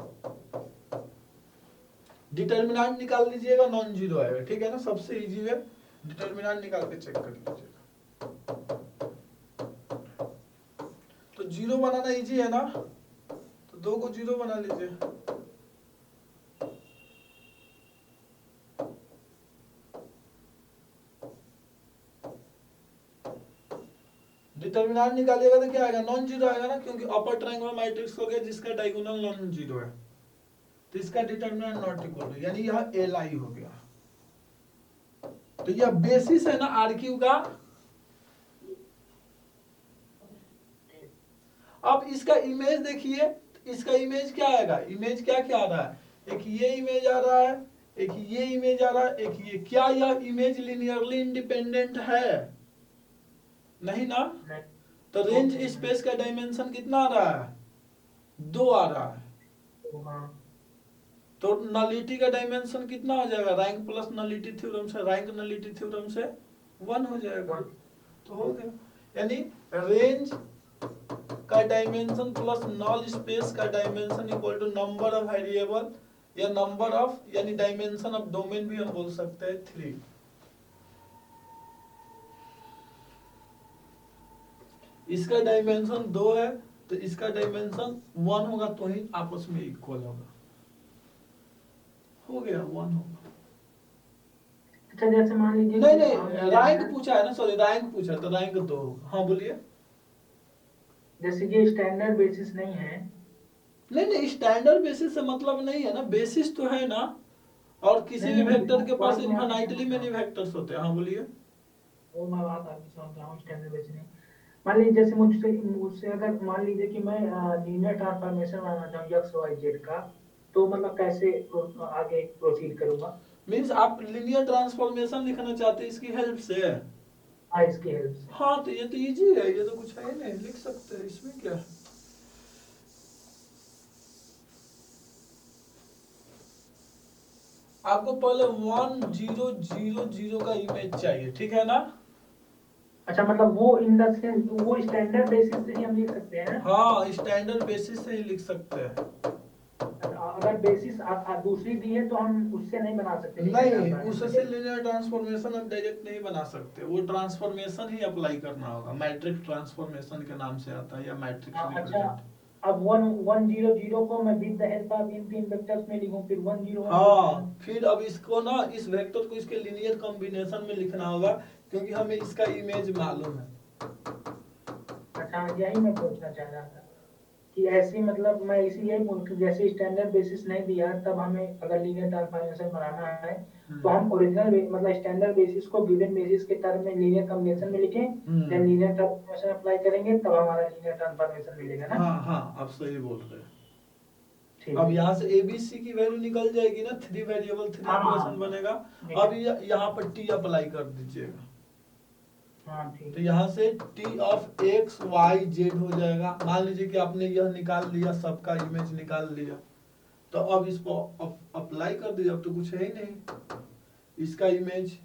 डिटर्मिनेंट निकाल लीजिएगा, नॉन जीरो आएगा, ठीक है ना? सबसे इजी है, डिटर्मिनेंट निकाल के चेक कर लीजिएगा। तो जीरो बनाना इजी है ना, तो 2 को जीरो बना लीजिए। डिटर्मिनेंट निकालिएगा तो क्या आएगा, नॉन जीरो आएगा ना, क्योंकि अपर ट्रायंगुलर मैट्रिक्स हो गया जिसका डायगोनल नॉन जीरो है, तो इसका डिटर्मिनेंट नॉट इक्वल टू, यानी यह Li हो गया। तो यह बेसिस है ना आरक्यू का। अब इसका इमेज देखिए, इसका इमेज क्या आएगा, इमेज क्या क्या आ रहा है, एक ये इमेज आ रहा है, एक ये इमेज आ रहा है, एक ये। क्या यह इमेज लिनियरली इंडिपेंडेंट है? नहीं ना। तो रेंज स्पेस का डायमेंशन कितना आ रहा है, 2 आ रहा है। तो नलिटी का डायमेंशन कितना हो जाएगा, रैंक प्लस नलिटी थ्योरम से, रैंक नलिटी थ्योरम से 1 हो जाएगा। तो हो गया, यानी रेंज का डायमेंशन प्लस नल स्पेस का dimension equal to number of variable या नंबर ऑफ, यानी डायमेंशन ऑफ डोमेन भी हम बोल सकते हैं 3। इसका डायमेंशन 2 है तो इसका डायमेंशन 1 होगा, तो ही आपस में इक्वल होगा। हो गया, 1 होगा। अच्छा जैसे मान लीजिए नहीं रैंक पूछा है ना, सॉरी रैंक पूछा, तो रैंक 2 होगा। हाँ बोलिए। जैसे कि स्टैंडर्ड बेसिस नहीं है। नहीं स्टैंडर्ड बेसिस से मतलब नहीं है ना, बेसिस तो है ना, और किसी भी वेक्टर के पास इनफाइनाइटली मेनी वेक्टर्स होते हैं। हाँ बोलिए। वो मैं बात आपकी समझ रहा हूँ, स्टैंडर्ड बेसिस नहीं। मान लीजिए जैसे मुझसे अगर मान लीजिए कि मैं लीनियर ट्रांसफॉर्मेशन बनाना चाहूँ x y z का, तो मतलब कैसे आगे प्रोसीड करूँगा? मींस आप लिनियर ट्रांसफॉर्मेशन लिखना चाहते हैं इसकी हेल्प से? हाँ, इसकी हेल्प से। हाँ तो ये तो इजी है, ये तो कुछ है नहीं, लिख सकते हैं, इसमें क्या है। आपको पहले 1 0 0 0 का इमेज चाहिए, ठीक है ना? अच्छा मतलब वो इन द सेंस वो स्टैंडर्ड बेसिस से ही हम लिख सकते हैं? हाँ स्टैंडर्ड बेसिस से ही लिख सकते हैं। अगर बेसिस दूसरी दी है तो हम उससे नहीं बना सकते? नहीं, उससे लिनियर ट्रांसफॉर्मेशन हम डायरेक्ट नहीं बना सकते, वो ट्रांसफॉर्मेशन ही अप्लाई करना होगा। मैट्रिक्स ट्रांसफॉर्मेशन के नाम से आता है, या मैट्रिक्स अच्छा, अब 1 1 0 0 को मैं with the help of in 3 vectors में लिखूं, फिर 1 0 हाँ, फिर अब इसको ना, इस वेक्टर को इसके लिनियर कॉम्बिनेशन में लिखना होगा, क्योंकि हमें इसका इमेज मालूम है। अच्छा यही मैं पूछना चाह रहा था कि ऐसी मतलब मैं इसीलिए बोल कि जैसे स्टैंडर्ड बेसिस नहीं दिया, तब हमें अगर लीनियर ट्रांसफॉर्मेशन बनाना है तो हम ओरिजिनल मतलब स्टैंडर्ड बेसिस को गिवन बेसिस के टर्म में लीनियर कॉम्बिनेशन में लिखें, देन लीनियर ट्रांसफॉर्मेशन अप्लाई करेंगे, तब हमारा लीनियर ट्रांसफॉर्मेशन मिलेगा ना? हाँ आप सही बोल रहे हैं। अब यहाँ से एबीसी की वैल्यू निकल जाएगी ना, 3 वेरिएबल 3 इक्वेशन बनेगा। अब यहाँ पर टी अप्लाई कर दीजिएगा। तो यहाँ से t of x y z हो जाएगा। मान लीजिए कि आपने यह निकाल लिया, सबका इमेज निकाल लिया, तो अब इसको अप्लाई कर दीजिए। अब तो कुछ है ही नहीं, इसका image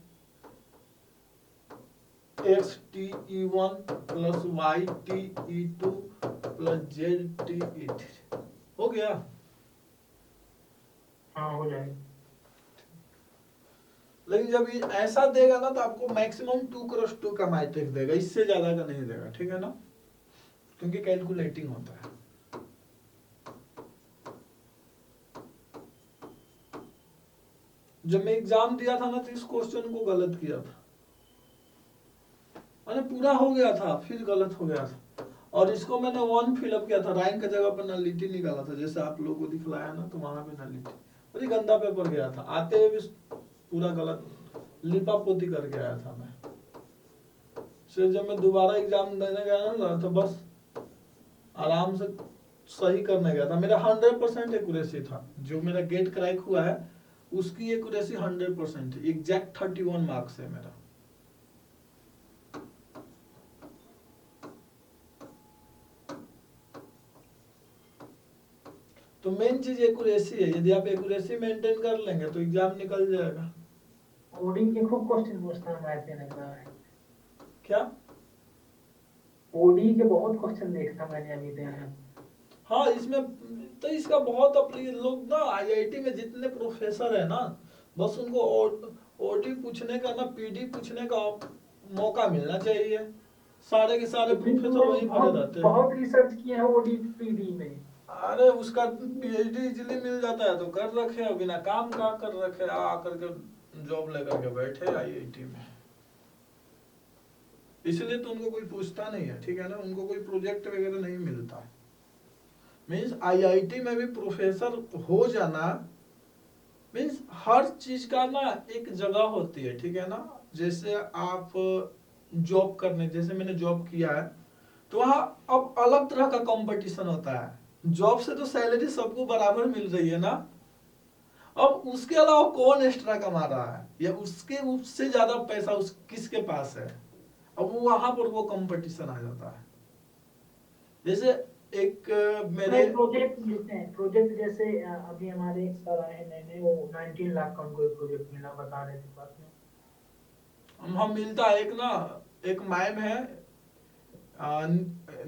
x t e1 plus y t e2 plus z t e3 हो गया। हाँ हो जाएगा। लेकिन जब ये ऐसा देगा ना, तो आपको मैक्सिमम 2x2 का मैट्रिक्स देगा, इससे ज्यादा का नहीं देगा, ठीक है ना, क्योंकि कैलकुलेटिंग होता है। जब मैं एग्जाम दिया था ना तो इस क्वेश्चन को गलत किया था, मैंने पूरा हो गया था फिर गलत हो गया था। और इसको मैंने 1 फिलअप किया था, रैंक की जगह पर नलिटी निकाला था, जैसे आप लोगों को दिखलाया ना, तो वहां पे नलिटी, बड़ी गंदा पेपर गया था, आते हुए भी पूरा गलत लिपा पोती करके आया था मैं। फिर जब मैं दोबारा एग्जाम देने गया ना तो बस आराम से सही करने गया था। मेरा 100% एक्यूरेसी था, जो मेरा गेट क्रैक हुआ है उसकी एक्यूरेसी 100%, एग्जैक्ट 31 मार्क्स है मेरा। तो मेन चीज एक्यूरेसी है, यदि आप एक्यूरेसी मेंटेन कर लेंगे तो एग्जाम निकल जाएगा। ओडी के खूब क्वेश्चन पूछता है मैथ में, लग रहा है क्या? ओडी के बहुत क्वेश्चन देखता मैंने अभी देखा। हाँ, इसमें तो इसका बहुत अपने लोग ना आईआईटी में जितने प्रोफेसर है ना, बस उनको ओडी पूछने का ना पीडी पूछने का मौका मिलना चाहिए। सारे के सारे प्रोफेसर वहीं खड़े रहते हैं। बहुत रिसर्च किया है ओडी पीडी में। अरे उसका पीएचडी इजीली मिल जाता है तो कर रखे, बिना काम का कर रखे, आ करके जॉब लेकर के बैठे आईआईटी में। इसलिए तो उनको कोई पूछता नहीं है, ठीक है ना, उनको कोई प्रोजेक्ट वगैरह नहीं मिलता है। मीन्स आईआईटी में भी प्रोफेसर हो जाना मीन्स हर चीज का ना एक जगह होती है, ठीक है ना। जैसे आप जॉब करने, जैसे मैंने जॉब किया है तो वहाँ अब अलग तरह का कंपटीशन होता है। जॉब से तो सैलरी सबको बराबर मिल रही है ना, अब उसके अलावा कौन एक्स्ट्रा कमा रहा है या उससे ज्यादा पैसा किसके पास है, अब वहां पर वो कंपटीशन आ जाता है। जैसे एक मेरे प्रोजेक्ट जैसे अभी हमारे एक सर आए हैं नए, वो 19 लाख का उनको एक प्रोजेक्ट मिला, बता रहे थे बात में। हम मिलता है, एक मैम है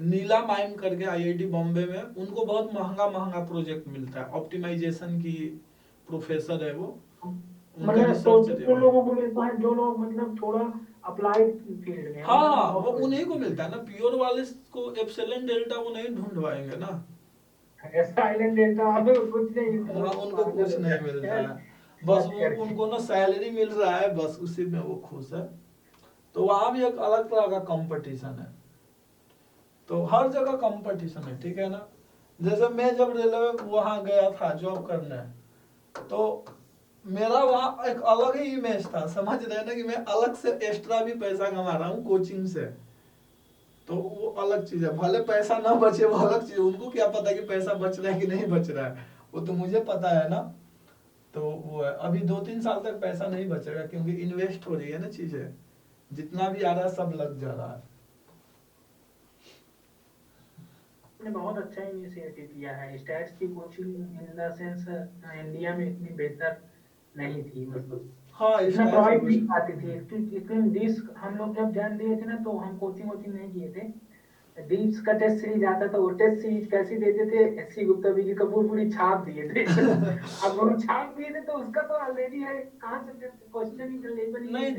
नीला मैम करके आईआईटी बॉम्बे में, उनको बहुत महंगा प्रोजेक्ट मिलता है, ऑप्टिमाइजेशन की प्रोफेसर है वो। मतलब प्रोजेक्ट उन लोगों को मिलता है जो लोग मतलब थोड़ा अप्लाइड फील्ड में। हाँ, वो उन्हीं को मिलता है ना, प्योर वाले को एप्सिलॉन डेल्टा वो नहीं ढूंढवाएंगे ना, साइलेंट डेल्टा अब कुछ नहीं, हाँ उनको कुछ नहीं मिलता है, बस वो उनको ना सैलरी मिल रहा है, बस उसी में वो खुश है। तो वहां भी एक अलग तरह का कंपटीशन है, तो हर जगह कंपटीशन है, ठीक है ना। जैसे मैं जब रेलवे वहां गया था जॉब करने, तो मेरा वहां एक अलग ही इमेज था, समझ रहे ना, कि मैं अलग से एक्स्ट्रा भी पैसा कमा रहा हूँ कोचिंग से, तो वो अलग चीज है। भले पैसा ना बचे वो अलग चीज, उनको क्या पता कि पैसा बच रहा है कि नहीं बच रहा है, वो तो मुझे पता है ना। तो वो है, अभी 2-3 साल तक पैसा नहीं बचेगा क्योंकि इन्वेस्ट हो रही है ना चीजें, जितना भी आ रहा है सब लग जा रहा है। ने बहुत अच्छा इनिशिएटिव किया है। स्टैट्स की coaching in the sense India में इतनी बेहतर नहीं थी, मतलब हाँ, इतना प्रोवाइड नहीं पाती थी। लेकिन दिस हम लोग जब ध्यान दिए थे ना, तो हम कोचिंग नहीं किए थे, डीप्स का टेस्ट सीरीज आता था, वो टेस्ट सीरीज कैसी देते थे, एससी गुप्ता विजय कपूर पूरी छाप दिए थे। अब वो छाप दिए थे तो उसका तो ऑलरेडी है, कहाँ से क्वेश्चन ही लेवल ही नहीं,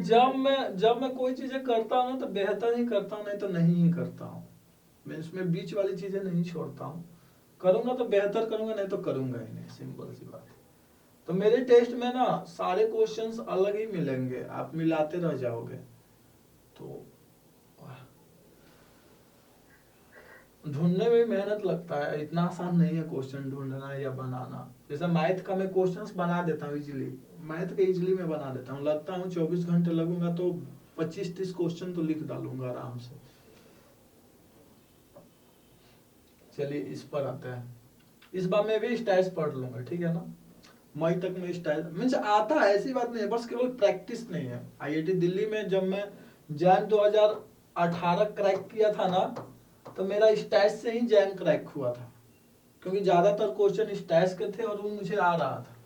जब मैं कोई चीजें करता हूँ ना तो बेहतर ही करता हूँ, नहीं तो नहीं ही करता हूँ। मैं इसमें बीच वाली चीजें नहीं छोड़ता हूँ, करूंगा तो बेहतर करूंगा, नहीं तो करूंगा ही नहीं, सिंपल सी बात है। तो मेरे टेस्ट में ना सारे क्वेश्चंस अलग ही मिलेंगे, आप मिलाते रह जाओगे। तो ढूंढने में मेहनत लगता है, इतना आसान नहीं है क्वेश्चन ढूंढना या बनाना। जैसे मैथ का मैं क्वेश्चंस बना देता हूँ इजीली, मैथ के इजीली मैं बना देता हूँ, लगता हूँ 24 घंटे लगूंगा तो 25-30 क्वेश्चन तो लिख डालूंगा आराम से। चलिए इस पर आते हैं, इस बार मैं भी स्टाइल्स पढ़ लूंगा, ठीक है ना। मई तक में स्टाइल मीन्स आता है, ऐसी बात नहीं है, बस केवल प्रैक्टिस नहीं है। आईआईटी दिल्ली में जब मैं जैम 2018 क्रैक किया था ना, तो मेरा स्टैट्स से ही जैम क्रैक हुआ था, क्योंकि ज्यादातर क्वेश्चन स्टैट्स के थे और वो मुझे आ रहा था,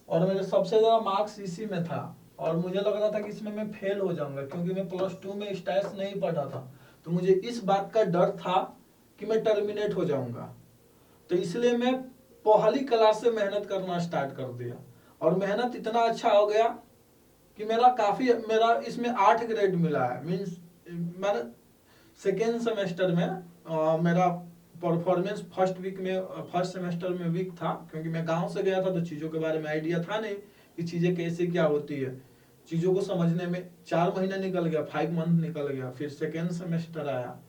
और मेरे सबसे ज्यादा मार्क्स इसी में था, और मुझे लग रहा था कि इसमें मैं फेल हो जाऊंगा, क्योंकि मैं +2 में स्टैट्स नहीं पढ़ा था, तो मुझे इस बात का डर था कि मैं टर्मिनेट हो जाऊंगा। तो इसलिए मैं पहली क्लास से मेहनत करना स्टार्ट कर दिया, और मेहनत इतना अच्छा हो गया कि मेरा इसमें 8 ग्रेड मिला है। मीन्स मैंने सेकेंड सेमेस्टर में मेरा परफॉर्मेंस फर्स्ट सेमेस्टर में वीक था, क्योंकि मैं गांव से गया था तो चीज़ों के बारे में आइडिया था नहीं कि चीजें कैसे क्या होती है। चीजों को समझने में 4 महीना निकल गया, 5 मंथ निकल गया, फिर सेकेंड सेमेस्टर आया,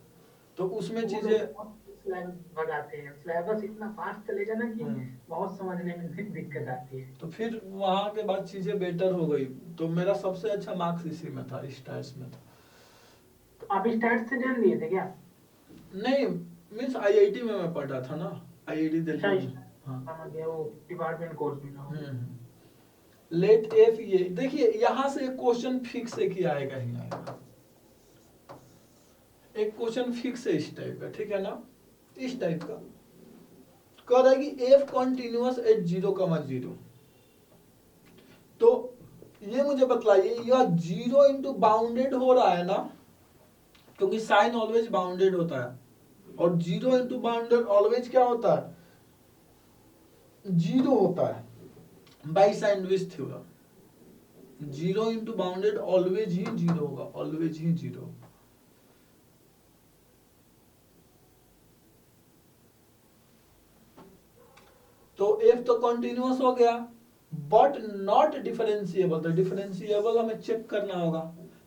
तो उसमें चीजें भगाते हैं, सिलेबस इतना फास्ट चलेगा ना कि बहुत समझने में दिक्कत आती है। तो फिर वहां के बाद चीजें बेटर हो गई, तो मेरा सबसे अच्छा मार्क्स इसी में था, स्टैट्स में था। आप स्टार्ट से जान लिए थे क्या? नहीं, मीन्स आईआईटी में मैं पढ़ा था ना, आईआईटी दिल्ली में। हाँ। समझ गया, वो डिपार्टमेंट कोर्स में ना। लेट एफ, ये देखिए यहां से एक क्वेश्चन फिक्स है कि आएगा ही आएगा, एक क्वेश्चन फिक्स है इस टाइप का, ठीक है ना, इस टाइप का कह रहा है कि एफ कंटिन्यूअस एट 0,0, तो ये मुझे बतलाइए यह 0 इंटू बाउंडेड हो रहा है ना, क्योंकि साइन ऑलवेज बाउंडेड होता है, और 0 इंटू बाउंडेड ऑलवेज क्या होता है, 0 होता है by sandwich theorem. 0 into bounded always ही 0 होगा, ऑलवेज ही 0। तो एफ तो कंटिन्यूअस हो गया बट नॉट डिफरेंशिएबल, तो डिफरेंशिएबल हमें चेक करना होगा,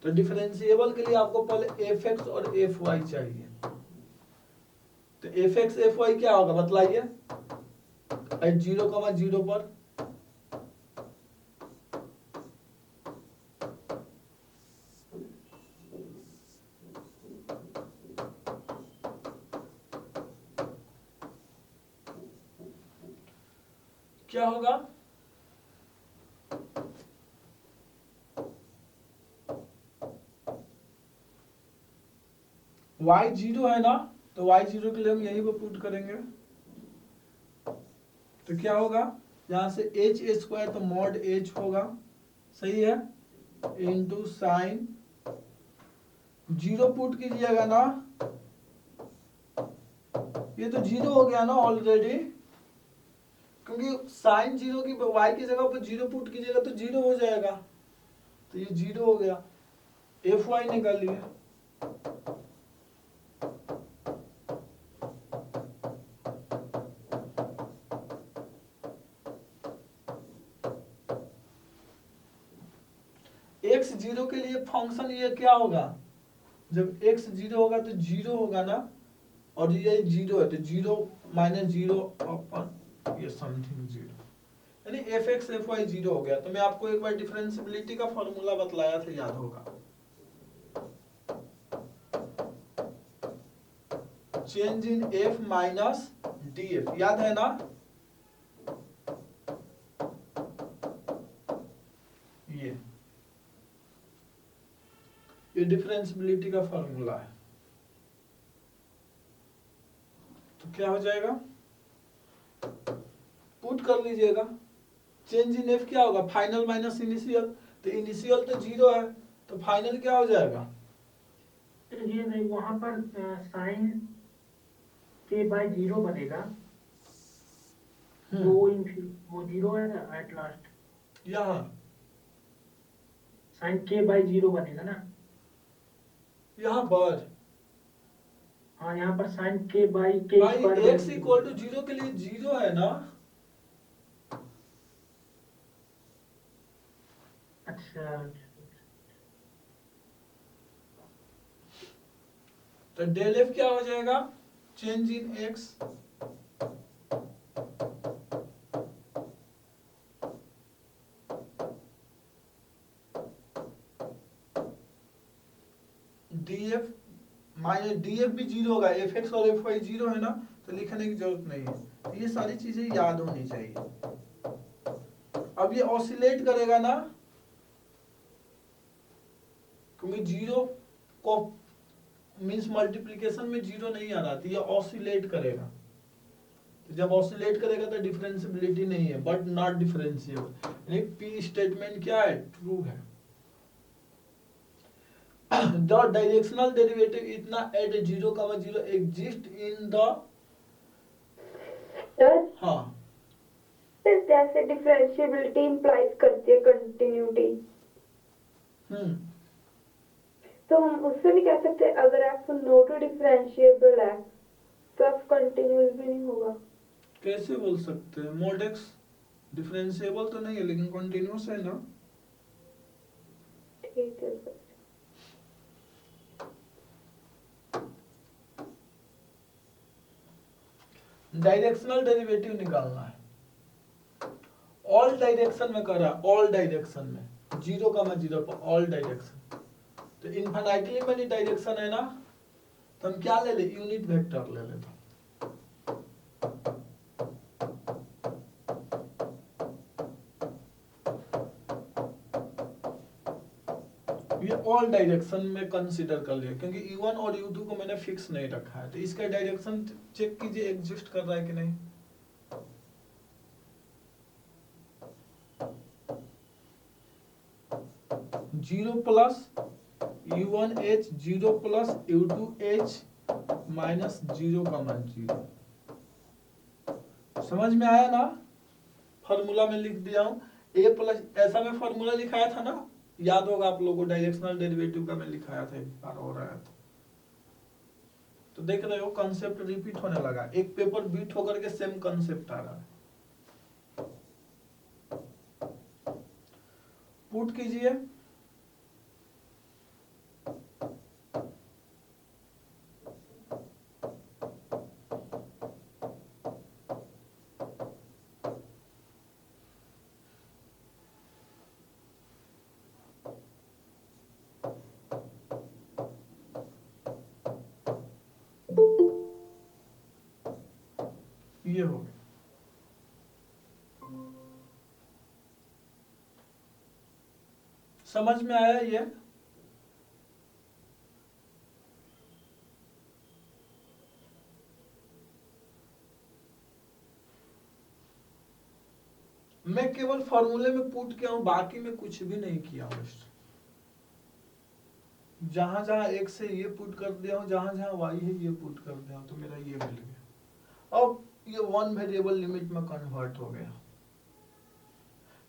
तो डिफरेंशिएबल के लिए आपको पहले एफ एक्स और एफ वाई चाहिए। तो एफ एक्स एफ वाई क्या होगा बतलाइए, एट 0,0 पर क्या होगा, y 0 है ना, तो y 0 के लिए हम यही को पुट करेंगे, तो क्या होगा यहां से h स्क्वायर, तो मॉड h होगा, सही है, इंटू साइन 0 पुट कीजिएगा ना, ये तो 0 हो गया ना ऑलरेडी, क्योंकि साइन 0 की y की जगह पर 0 पुट कीजिएगा तो 0 हो जाएगा, तो ये 0 हो गया, एफ वाई निकालिए। x 0 के लिए फंक्शन ये क्या होगा, जब x 0 होगा तो 0 होगा ना, और ये 0 है तो 0 माइनस 0 अपन ये समथिंग 0, यानी एफ एक्स एफ वाई 0 हो गया। तो मैं आपको एक बार डिफरेंशियबिलिटी का फॉर्मूला बतलाया था, याद होगा, change in F minus D F, याद है ना, ये डिफरेंशियबिलिटी का फॉर्मूला है। तो क्या हो जाएगा, पुट कर लीजिएगा, चेंज इन एफ क्या होगा, फाइनल माइनस इनिशियल, तो इनिशियल तो 0 है, तो फाइनल क्या हो जाएगा, ये नहीं, वहां पर साइन के बाय 0 बनेगा, वो 0 है ना एट लास्ट, यहाँ साइन के बाय 0 बनेगा ना, यहाँ पर हाँ यहाँ पर साइन के बाई के भाई x इक्वल टू 0 के लिए 0 है ना, अच्छा, तो डेल एफ क्या हो जाएगा, change in x df minus df भी 0 होगा, एफ एक्स और एफ वाई 0 है ना, तो लिखने की जरूरत नहीं है, तो ये सारी चीजें याद होनी चाहिए। अब ये ऑसिलेट करेगा ना, क्योंकि 0 को मींस मल्टीप्लिकेशन में 0 नहीं आ रहा, तो ये ऑसिलेट करेगा, तो जब ऑसिलेट करेगा तो डिफरेंशियबिलिटी नहीं है बट नॉट डिफरेंशिएबल, यानी पी स्टेटमेंट क्या है, ट्रू है। The directional derivative इतना at 0,0 exist in the, sir हाँ सर जैसे डिफरेंशिएबिलिटी इंप्लाइज करती है कंटिन्यूटी, तो हम उससे भी कह सकते हैं अगर एफ नॉट डिफरेंशिएबल है तो एफ कंटिन्यूअस भी नहीं होगा। कैसे बोल सकते हैं, mod x डिफरेंशिएबल तो नहीं है लेकिन कंटिन्यूअस है ना। ठीक है सर। डायरेक्शनल डेरिवेटिव निकालना है, ऑल डायरेक्शन में कर रहा है, ऑल डायरेक्शन में 0,0 पर ऑल डायरेक्शन। तो इनफाइनाइटली मेनी डायरेक्शन है ना, तो हम क्या ले ले, यूनिट वेक्टर ले लेते हैं। ये ऑल डायरेक्शन में कंसीडर कर लिया क्योंकि U1 और U2 को मैंने फिक्स नहीं रखा है, तो इसका डायरेक्शन चेक कीजिए एग्जिस्ट कर रहा है कि नहीं। Zero plus U1H 0 plus U2H minus 0,0। समझ में आया ना, फॉर्मूला में लिख दिया हूं A प्लस, ऐसा मैं फॉर्मूला लिखाया था ना, याद होगा आप लोगों को, डायरेक्शनल डेरिवेटिव का मैं लिखाया था एक बार हो रहा है तो देख रहे हो कॉन्सेप्ट रिपीट होने लगा, एक पेपर बीट होकर के सेम कॉन्सेप्ट आ रहा है। पुट कीजिए, ये हो गया। समझ में आया ये, मैं केवल फॉर्मूले में पुट किया हूं, बाकी में कुछ भी नहीं किया हूं। जहां जहां x से ये पुट कर दिया हूं, जहां जहां y है ये पुट कर दिया हूं, तो मेरा ये मिल गया। अब ये वन वेरिएबल लिमिट में कन्वर्ट हो गया।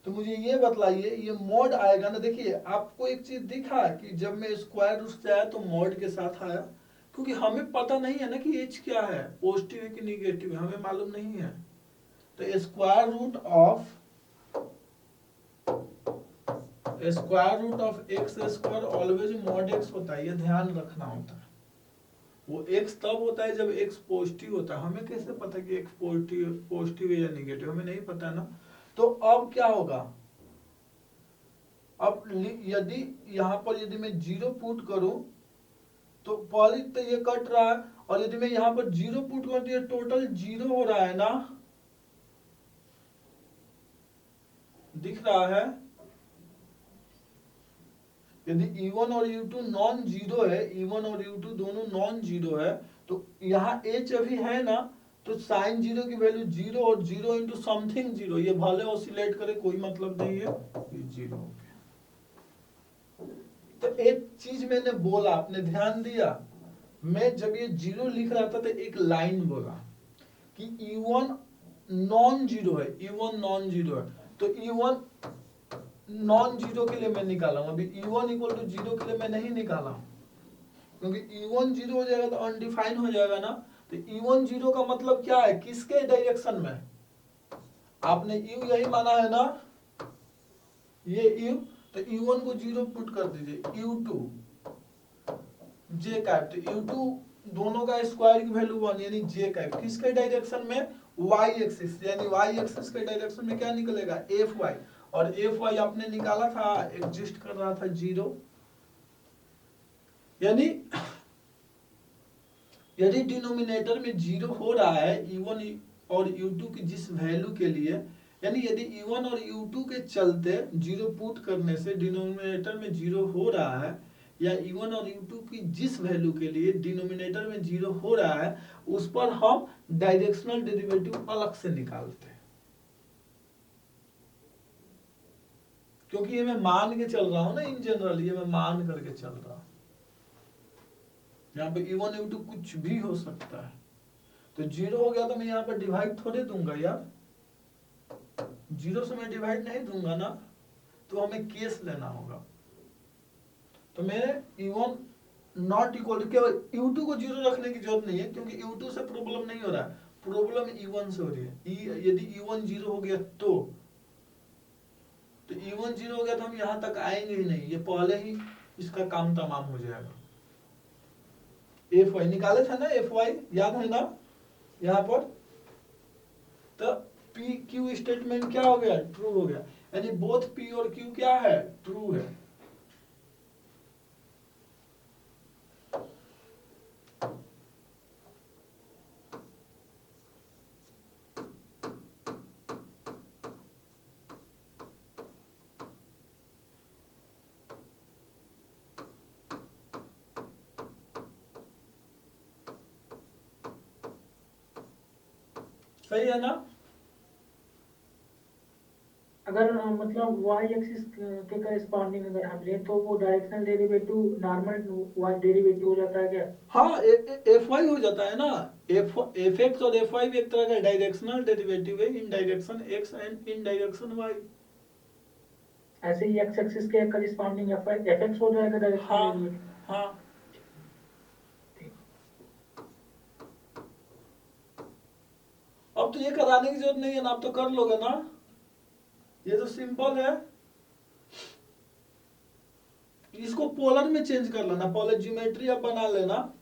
तो मुझे ये बतलाइए, ये मॉड आएगा ना, देखिए आपको एक चीज दिखा कि जब मैं स्क्वायर रूट से आया तो मॉड के साथ आया, क्योंकि हमें पता नहीं है ना कि h क्या है, पॉजिटिव है कि निगेटिव है, हमें मालूम नहीं है। तो square root of x square always mod x होता है, ये ध्यान रखना होता है। वो x तब होता है जब x पॉजिटिव होता है। हमें कैसे पता कि x पॉजिटिव है या निगेटिव, हमें नहीं पता ना। तो अब क्या होगा, अब यदि यहां पर यदि मैं 0 पुट करूं तो पहले तो ये कट रहा है, और यदि मैं यहां पर 0 पुट करूं तो ये टोटल 0 हो रहा है ना, दिख रहा है। यदि E1 और U2 नॉन जीरो है, E1 और U2 दोनों नॉन जीरो है, तो यहाँ H अभी है ना, तो साइन जीरो की वैल्यू 0 और 0 इंटू समथिंग 0, ये भले ऑसिलेट करे कोई मतलब नहीं है, ये 0 हो गया। तो एक चीज मैंने बोला, आपने ध्यान दिया, मैं जब ये 0 लिख रहा था तो एक लाइन बोला कि E1 नॉन जीरो है, E1 नॉन जीरो है, तो E1 नॉन जीरो के लिए मैं निकाला हूं। अभी E1 इक्वल टू 0 के लिए मैं नहीं निकाला हूं, क्योंकि E1 0 हो जाएगा तो अनडिफाइन हो जाएगा ना। तो E1 0 का मतलब क्या है, किसके डायरेक्शन में, आपने U यही माना है ना, ये U, तो U1 को 0 पुट कर दीजिए, U2 J कैप, तो U2 दोनों का स्क्वायर की वैल्यू 1 यानी J कैप, किसके डायरेक्शन में, Y एक्सिस, यानी Y एक्सिस के डायरेक्शन में क्या निकलेगा, Fy, और Fy आपने निकाला था, एग्जिस्ट कर रहा था 0। यानी यदि डिनोमिनेटर में 0 हो रहा है E1 और U2 की जिस वैल्यू के लिए, यानी यदि E1 और U2 के चलते 0 पुट करने से डिनोमिनेटर में 0 हो रहा है, या E1 और U2 की जिस वैल्यू के लिए डिनोमिनेटर में 0 हो रहा है, उस पर हम डायरेक्शनल डेरिवेटिव अलग से निकालते हैं। क्योंकि ये मैं मान के चल रहा हूं ना, इन जनरल ये मैं मान करके चल रहा हूं, यहाँ पे E1 U2 कुछ भी हो सकता है। तो 0 हो गया तो मैं यहाँ पर डिवाइड थोड़े दूंगा यार, 0 से मैं डिवाइड नहीं दूंगा ना, तो हमें केस लेना होगा। तो मैं E1 नॉट इक्वल टू, केवल U2 को 0 रखने की जरूरत नहीं है, क्योंकि U2 से प्रॉब्लम नहीं हो रहा है, प्रॉब्लम E1 से हो रही है। यदि E1 0 हो गया तो तो E1 0 हो गया तो हम यहाँ तक आएंगे ही नहीं, ये पहले ही इसका काम तमाम हो जाएगा। Fy निकाले थे ना, Fy याद है ना यहाँ पर, तो P Q स्टेटमेंट क्या हो गया, ट्रू हो गया, यानी बोथ P और Q क्या है, ट्रू है। सही है ना? अगर मतलब y एक्सिस के करस्पॉन्डिंग अगर हम लें तो वो directional derivative normal y derivative हो जाता है क्या? हाँ, Fy हो जाता है ना, Fx और Fy भी एक तरह का डायरेक्शनल डेरिवेटिव है, इन direction x and in direction y। ऐसे ही x एक्सिस के करस्पॉन्डिंग fx हो जाएगा डायरेक्शनल हाँ डेरिवेटिव। हाँ, अब तो ये कराने की जरूरत नहीं है ना, आप तो कर लोगे ना, ये तो सिंपल है। इसको पोलर में चेंज कर लेना, पोलर ज्योमेट्री अब बना लेना।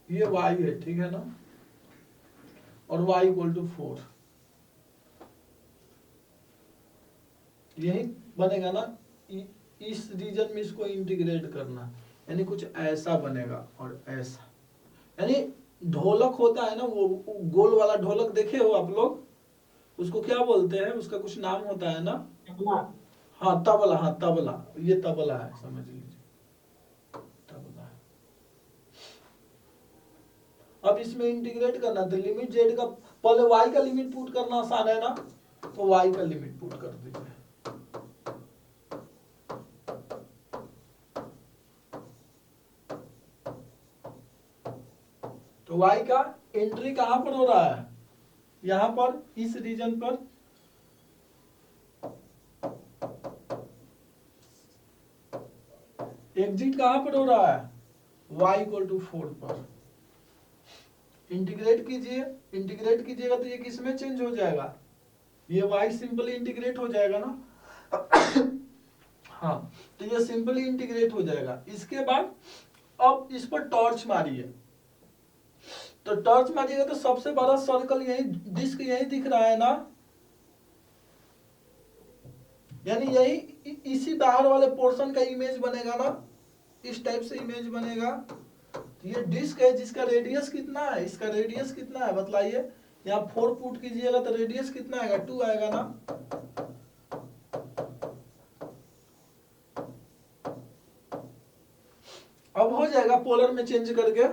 ये y है, ठीक है ना, और y इक्वल टू 4, यही बनेगा ना। इस रीजन में इसको इंटीग्रेट करना, यानी कुछ ऐसा बनेगा और ऐसा, यानी ढोलक होता है ना, वो गोल वाला ढोलक देखे हो आप लोग, उसको क्या बोलते हैं, उसका कुछ नाम होता है ना। हाँ तबला, हाँ तबला, ये तबला है, समझ लीजिए तबला है। अब इसमें इंटीग्रेट करना, तो लिमिट जेड का, पहले y का लिमिट पुट करना आसान है ना, तो y का लिमिट पुट कर दीजिए। तो y का एंट्री कहां पर हो रहा है, यहां पर, इस रीजन पर। एग्जिट कहां पर हो रहा है, y इक्वल टू 4 पर। इंटीग्रेट कीजिए, इंटीग्रेट कीजिएगा तो ये किस में चेंज हो जाएगा, ये y सिंपली इंटीग्रेट हो जाएगा ना। हाँ, तो ये सिंपली इंटीग्रेट हो जाएगा। इसके बाद अब इस पर टॉर्च मारिए, तो टॉर्च मारिएगा तो सबसे बड़ा सर्कल यही, डिस्क यही दिख रहा है ना, यानी यही इसी बाहर वाले पोर्शन का इमेज बनेगा ना, इस टाइप से इमेज बनेगा। तो ये डिस्क है जिसका रेडियस कितना है, इसका रेडियस कितना है बतलाइए, यहाँ 4 पुट कीजिएगा तो रेडियस कितना आएगा, 2 आएगा ना। अब हो जाएगा पोलर में चेंज करके,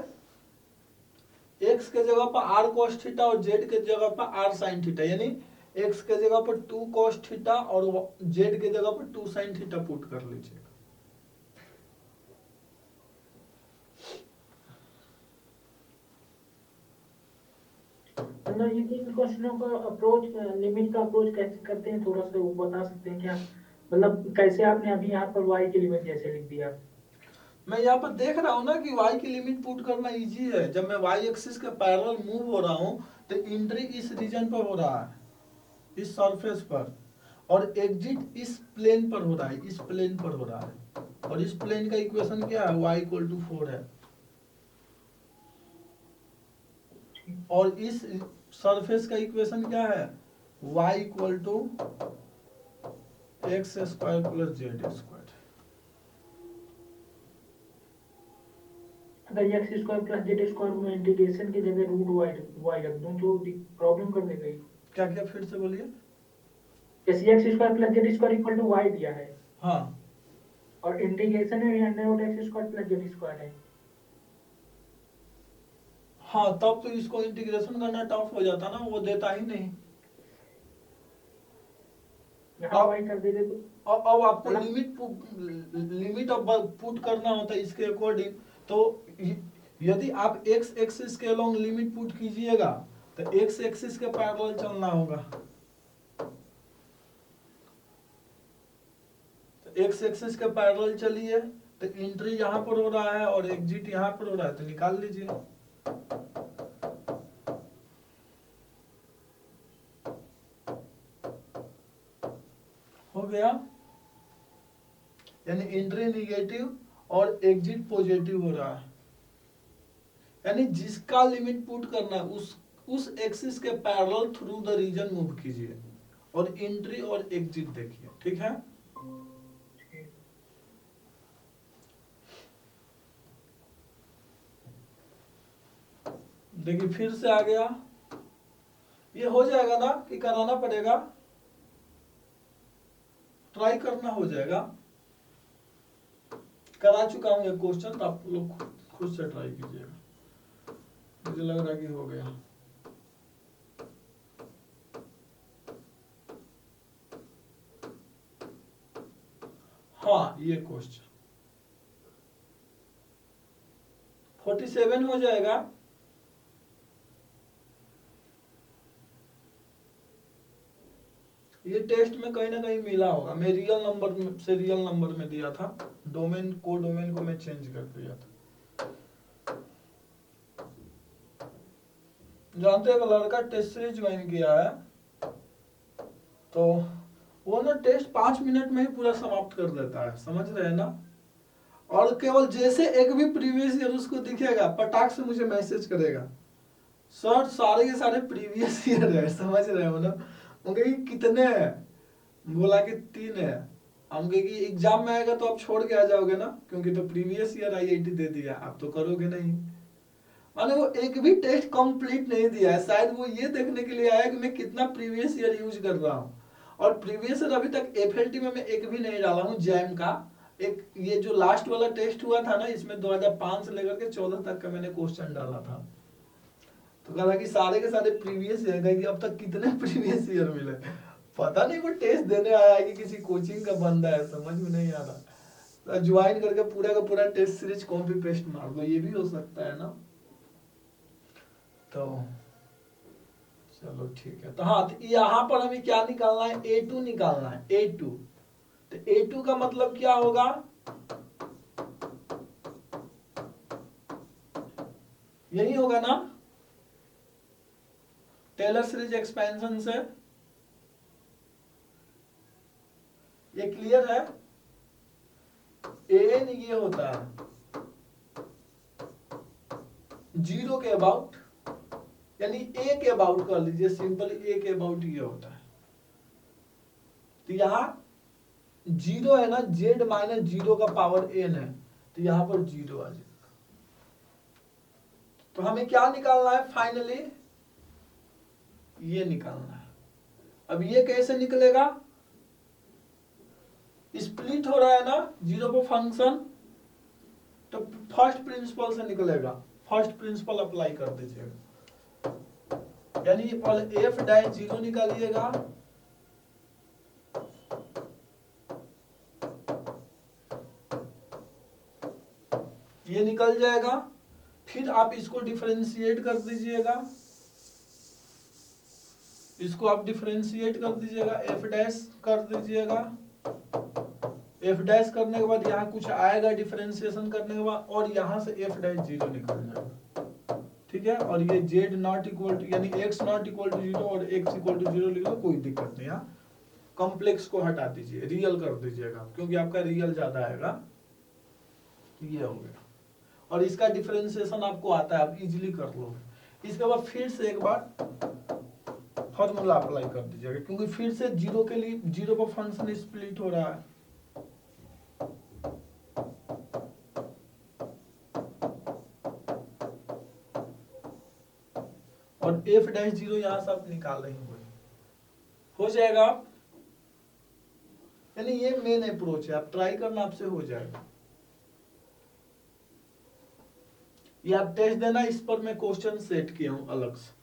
x के जगह पर r cos थीटा और z के जगह पर r sin थीटा, यानी x के जगह पर 2 cos थीटा और z के जगह पर 2 sin थीटा पुट कर लीजिएगा। मतलब ये तीन क्वेश्चनों का अप्रोच, लिमिट का अप्रोच कैसे करते हैं, थोड़ा सा वो बता सकते हैं क्या? मतलब कैसे आपने अभी यहाँ पर y की लिमिट कैसे लिख दिया? मैं यहाँ पर देख रहा हूँ ना कि y की लिमिट पुट करना इजी है, जब मैं y एक्सिस के पैरेलल मूव हो रहा हूँ तो एंट्री इस रीजन पर हो रहा है, इस सरफेस पर, और एग्जिट इस प्लेन पर हो रहा है, इस प्लेन पर हो रहा है, और इस प्लेन का इक्वेशन क्या है, y इक्वल टू 4 है, और इस सरफेस का इक्वेशन क्या है, y इक्वल to x square plus z square. अगर ये x square plus z square में इंटीग्रेशन की जगह रूट वाई रख दूं तो प्रॉब्लम कर देगा ये। क्या क्या फिर से बोलिए। जैसे x square plus z square equal to y दिया है, हाँ और इंटीग्रेशन में under root x square plus z square है। हाँ, तब तो इसको इंटीग्रेशन करना टफ हो जाता ना, वो देता ही नहीं। यहाँ वाई कर देते तो अब आपको लिमिट अब पुट करना होता है इसके अकॉर्डिंग। तो यदि आप x एक्सिस के अलोंग लिमिट पुट कीजिएगा तो एक्स एक्सिस के पैरेलल चलना होगा। तो एक्स एक्सिस के पैरेलल चलिए, तो एंट्री यहाँ पर हो रहा है और एग्जिट यहाँ पर हो रहा है, तो निकाल लीजिए। हो गया, यानी एंट्री निगेटिव और एग्जिट पॉजिटिव हो रहा है। यानी जिसका लिमिट पुट करना है उस एक्सिस के parallel through the region move कीजिए और एंट्री और एग्जिट देखिए, ठीक है। देखिए फिर से आ गया, ये हो जाएगा ना कि कराना पड़ेगा, ट्राई करना हो जाएगा। करा चुका हूं ये क्वेश्चन, तो आप लोग खुद से ट्राई कीजिएगा। मुझे लग रहा है कि हो गया। हाँ, ये क्वेश्चन 47 हो जाएगा। ये टेस्ट में कहीं ना कहीं मिला होगा, मैं रियल नंबर से रियल नंबर में दिया था, डोमेन को मैं चेंज कर दिया था। जानते हैं, लड़का टेस्ट सीरीज ज्वाइन किया है, तो वो ना टेस्ट 5 मिनट में ही पूरा समाप्त कर देता है, समझ रहे हैं ना। और केवल जैसे एक भी प्रीवियस ईयर उसको दिखेगा, पटाख से मुझे मैसेज करेगा, सर सारे के सारे प्रीवियस ईयर है, समझ रहे हो ना। उनके कितने हैं, बोला कि 3 है। हम कहे कि एग्जाम में आएगा तो आप छोड़ के आ जाओगे ना, क्योंकि तो प्रीवियस ईयर आईआईटी दे दिया, आप तो करोगे नहीं। माने वो एक भी टेस्ट कंप्लीट नहीं दिया है, शायद वो ये देखने के लिए आया कि मैं कितना प्रीवियस ईयर यूज कर रहा हूँ। और प्रीवियस ईयर अभी तक एफएलटी में मैं एक भी नहीं डाला हूँ। जैम का एक ये जो लास्ट वाला टेस्ट हुआ था ना, इसमें 2005 से लेकर के 14 तक का मैंने क्वेश्चन डाला था। तो कहा कि सारे के सारे प्रीवियस ईयर कि अब तक कितने प्रीवियस ईयर मिले, पता नहीं वो टेस्ट देने आया है कि किसी कोचिंग का बंदा है, समझ में नहीं आ रहा। ज्वाइन करके पूरा का पूरा टेस्ट सीरीज कॉपी पेस्ट मार दो, ये भी हो सकता है ना। तो चलो ठीक है। तो हाँ, तो यहाँ पर हमें क्या निकालना है, A2 निकालना है, A2। तो A2 का मतलब क्या होगा, यही होगा ना, टेलर सीरीज एक्सपेंशन से। ये क्लियर है। एन ये होता है 0 के अबाउट, यानी ए के अबाउट कर लीजिए, सिंपल ए के अबाउट ये होता है। तो यहां 0 है ना, z माइनस 0 का पावर n है, तो यहां पर 0 आ जाएगा। तो हमें क्या निकालना है फाइनली, ये निकालना है। अब ये कैसे निकलेगा, स्प्लिट हो रहा है ना 0 पर फंक्शन, तो फर्स्ट प्रिंसिपल से निकलेगा। फर्स्ट प्रिंसिपल अप्लाई कर दीजिएगा, यानी पहले f डैश 0 निकालिएगा, ये निकल जाएगा। फिर आप इसको डिफरेंशिएट कर दीजिएगा, इसको आप डिफरेंशिएट कर दीजिएगा, f डैश कर दीजिएगा। f डैश करने के बाद यहाँ कुछ आएगा डिफरेंशिएशन करने के बाद, और यहाँ से f डैश 0 निकल जाएगा, ठीक है। और ये z नॉट इक्वल टू, यानी x नॉट इक्वल टू 0 और x इक्वल टू 0 लिख लो, कोई दिक्कत नहीं। यहाँ कॉम्प्लेक्स को हटा दीजिए, रियल कर दीजिएगा, क्योंकि आपका रियल ज्यादा आएगा। ये हो गया, और इसका डिफरेंशिएशन आपको आता है, आप इजीली कर लोगे। इसके बाद फिर से एक बार फॉर्मूला अप्लाई कर दीजिएगा, क्योंकि फिर से 0 के लिए 0 पर फंक्शन स्प्लिट हो रहा है। और f डैश 0 यहां से आप निकाल रहे हो जाएगा। यानी ये मेन अप्रोच है, आप ट्राई करना, आपसे हो जाएगा। ये आप टेस्ट देना, इस पर मैं क्वेश्चन सेट किया हूं अलग से।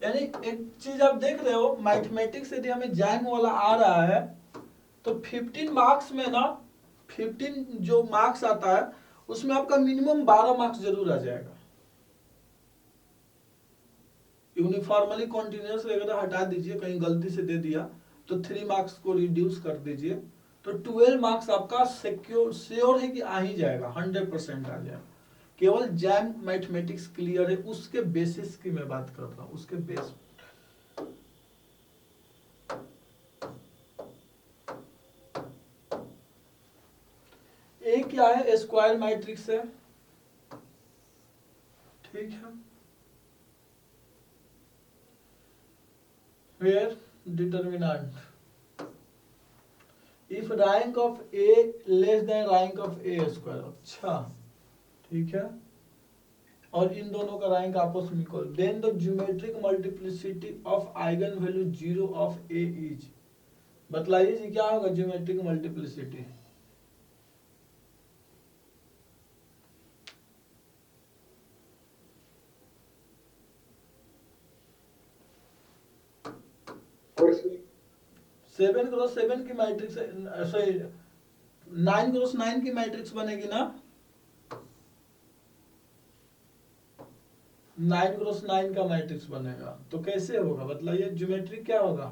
यानी एक चीज आप देख रहे हो, मैथमेटिक्स यदि हमें जैम वाला आ रहा है तो 15 मार्क्स में ना, 15 जो मार्क्स आता है उसमें आपका मिनिमम 12 मार्क्स जरूर आ जाएगा। यूनिफॉर्मली कॉन्टिन्यूस वगैरह हटा दीजिए, कहीं गलती से दे दिया तो 3 मार्क्स को रिड्यूस कर दीजिए, तो 12 मार्क्स आपका श्योर है कि आ ही जाएगा, 100% आ जाएगा। केवल जैम मैथमेटिक्स क्लियर है, उसके बेसिस की मैं बात कर रहा हूँ, उसके बेस। ए क्या है? स्क्वायर मैट्रिक्स है, ठीक है। Where determinant if rank of A less than rank of A square, अच्छा ठीक है, और इन दोनों का रैंक आपस में equal, then the geometric multiplicity of eigen value 0 of A is, बतलाइए जी क्या होगा ज्योमेट्रिक मल्टीप्लिसिटी? और सर 7x7 की मैट्रिक्स, सॉरी 9x9 की मैट्रिक्स बनेगी ना, 9x9 का मैट्रिक्स बनेगा, तो कैसे होगा बतलाइए, ज्योमेट्रिक क्या होगा?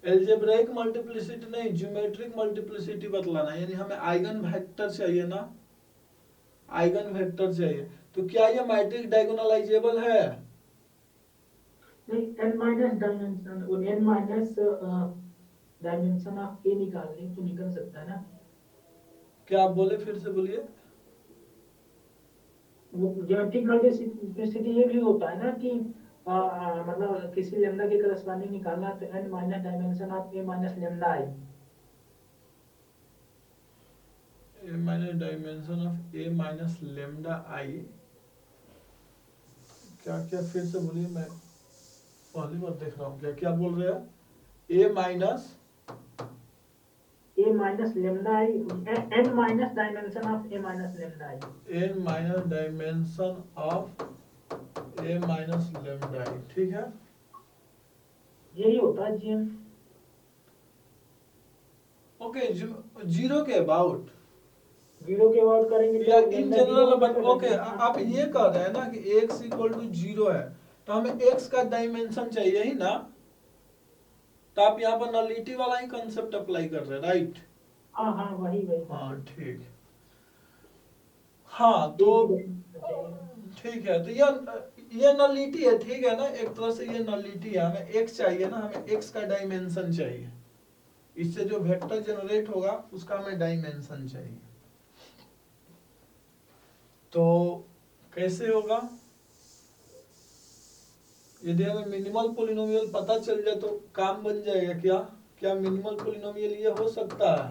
एल्जेब्राइक मल्टीप्लिसिटी नहीं, ज्योमेट्रिक मल्टीप्लिसिटी बतलाना, यानी हमें आइगन वेक्टर चाहिए ना, आइगन वेक्टर चाहिए, तो क्या ये मैट्रिक्स डायगोनलाइजेबल है? नहीं, n माइनस डायमेंशन ऑफ ए निकालने तो निकल सकता है ना। क्या आप बोले, फिर से बोलिए। वो ज्योमेट्रिक मल्टीप्लिसिटी ये भी होता है ना कि मतलब किसी लेमडा के करस्पॉन्डिंग निकालना तो n minus dimension of a minus lambda I. a minus dimension of a minus lambda I, क्या क्या फिर से बोलिए, मैं पहली बार देख रहा हूँ, क्या क्या बोल रहे हैं? a minus lambda I, n minus dimension of a minus lambda I, n minus dimension of a minus lambda I, ठीक है। यही होता है जीएम। ओके, जीरो के अबाउट जीरो के बाद करेंगे या तो इन लेमडा जनरल, जीरो बट होगा, ओके, आप ये कह रहे हैं ना कि x इक्वल टू 0 है, तो हमें x का डायमेंशन चाहिए ही ना, तो आप यहाँ पर नलिटी वाला ही कंसेप्ट अप्लाई कर रहे हैं, राइट? हाँ हाँ वही वही। हाँ ठीक, हाँ तो ठीक है, तो ये नलिटी है, ठीक है ना, एक तरह से ये नलिटी है, हमें x चाहिए ना, हमें x का डायमेंशन चाहिए, इससे जो वेक्टर जनरेट होगा उसका हमें डायमेंशन चाहिए, तो कैसे होगा? यदि हमें मिनिमल पॉलिनोमियल पता चल जाए तो काम बन जाएगा क्या? क्या मिनिमल पॉलिनोमियल ये हो सकता है?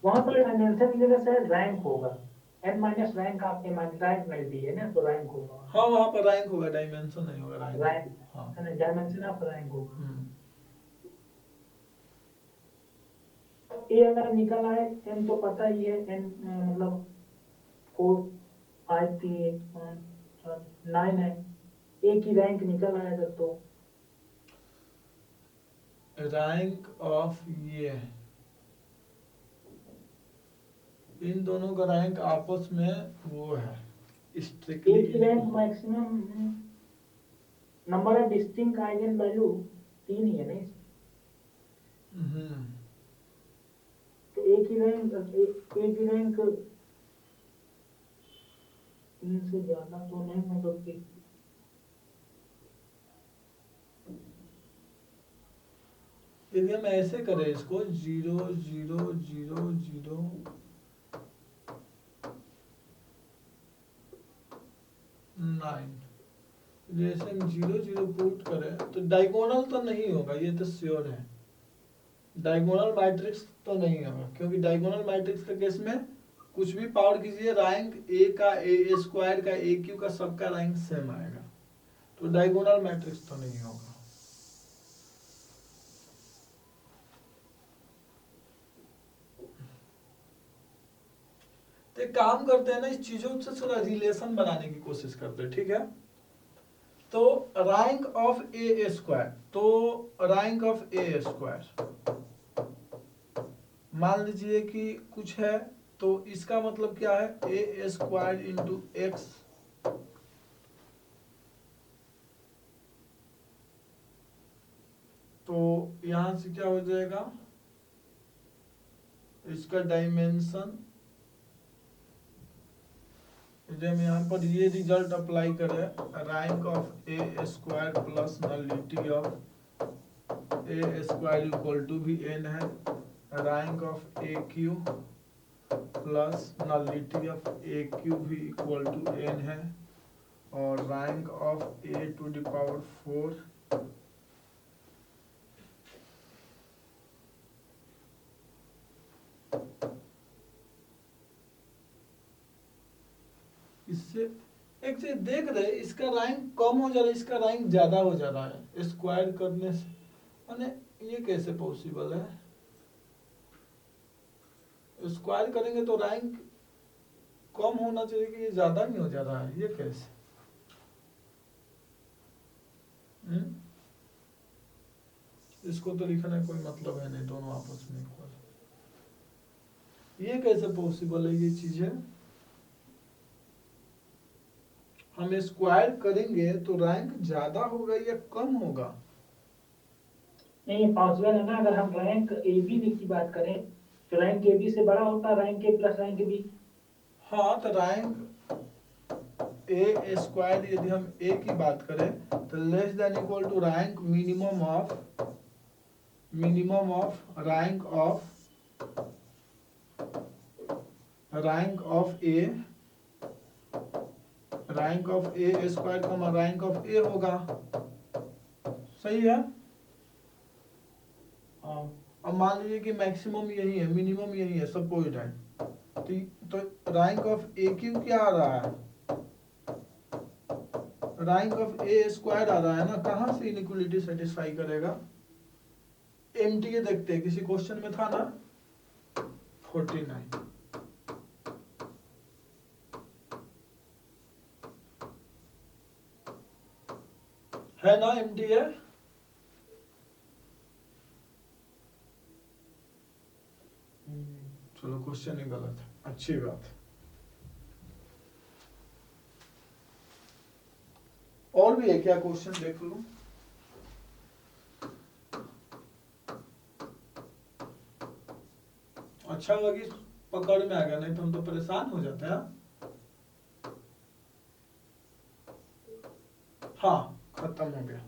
वहां पर डायमेंशन की जगह शायद रैंक होगा, n माइनस रैंक आपके माइनस रैंक मिलती है ना, तो रैंक होगा। हाँ वहां पर रैंक होगा, डायमेंशन नहीं होगा, रैंक। रैंक हाँ डायमेंशन ऑफ रैंक होगा। ए अगर निकल आए n तो पता ही है, n मतलब 4 5 3 5 9 है, ए की रैंक निकल आएगा तो रैंक ऑफ ये, इन दोनों का रैंक आपस में वो है, ए स्ट्रिक्टली की rank maximum number of distinct eigen value 3 ही है नहीं, तो ए की रैंक 3 से ज्यादा तो नहीं हो सकती। यदि हम ऐसे करें इसको 0 0 0 0 9, जैसे हम 0 0 पुट करें तो डायगोनल तो नहीं होगा, ये तो श्योर है, डायगोनल मैट्रिक्स तो नहीं होगा, क्योंकि डायगोनल मैट्रिक्स के केस में कुछ भी पावर कीजिए, रैंक ए का ए स्क्वायर का ए क्यू का सबका रैंक सेम आएगा, तो डायगोनल मैट्रिक्स तो नहीं होगा। तो एक काम करते हैं ना, इस चीजों से थोड़ा रिलेशन बनाने की कोशिश करते हैं, ठीक है? तो रैंक ऑफ ए स्क्वायर, तो रैंक ऑफ ए स्क्वायर मान लीजिए कि कुछ है तो इसका मतलब क्या है, ए स्क्वायर इंटू एक्स, तो यहां से क्या हो जाएगा, इसका डायमेंशन, जब हम यहाँ पर ये रिजल्ट अप्लाई करें, rank of A square plus nullity of A square equal to भी n है, rank of A cube plus nullity of A cube भी इक्वल टू n है, और rank of A to the power 4 इससे एक चीज देख रहे, इसका रैंक कम हो जा रहा है, इसका रैंक ज्यादा हो जा रहा है स्क्वायर करने से, माने ये कैसे पॉसिबल है, स्क्वायर करेंगे तो रैंक कम होना चाहिए कि ये ज्यादा नहीं हो जा रहा है, ये कैसे? इसको तो लिखने का कोई मतलब है नहीं, दोनों आपस में इक्वल, ये कैसे पॉसिबल है? ये चीज है, हम स्क्वायर करेंगे तो रैंक ज्यादा होगा या कम होगा? नहीं पॉसिबल है ना, अगर हम रैंक ए बी की बात करें तो रैंक ए बी से बड़ा होता है rank A plus rank B. हाँ, तो रैंक ए स्क्वायर यदि हम ए की बात करें तो less than equal to rank minimum of rank of A square comma rank of A होगा, सही है? अब मान लीजिए कि मैक्सिमम यही है, मिनिमम यही है, सपोज्ड है, तो रैंक ऑफ ए क्यू क्या आ रहा है, रैंक ऑफ ए स्क्वायर आ रहा है ना, कहां से इनइक्वालिटी सेटिस्फाई करेगा? एमटीए देखते हैं, किसी क्वेश्चन में था ना 49, है ना एमटीए? चलो क्वेश्चन ही गलत है, अच्छी बात है। और भी है क्या क्वेश्चन, देख लो। अच्छा लगी, पकड़ में आ गया, नहीं तो हम तो परेशान हो जाते हैं। हाँ, खत्म हो गया।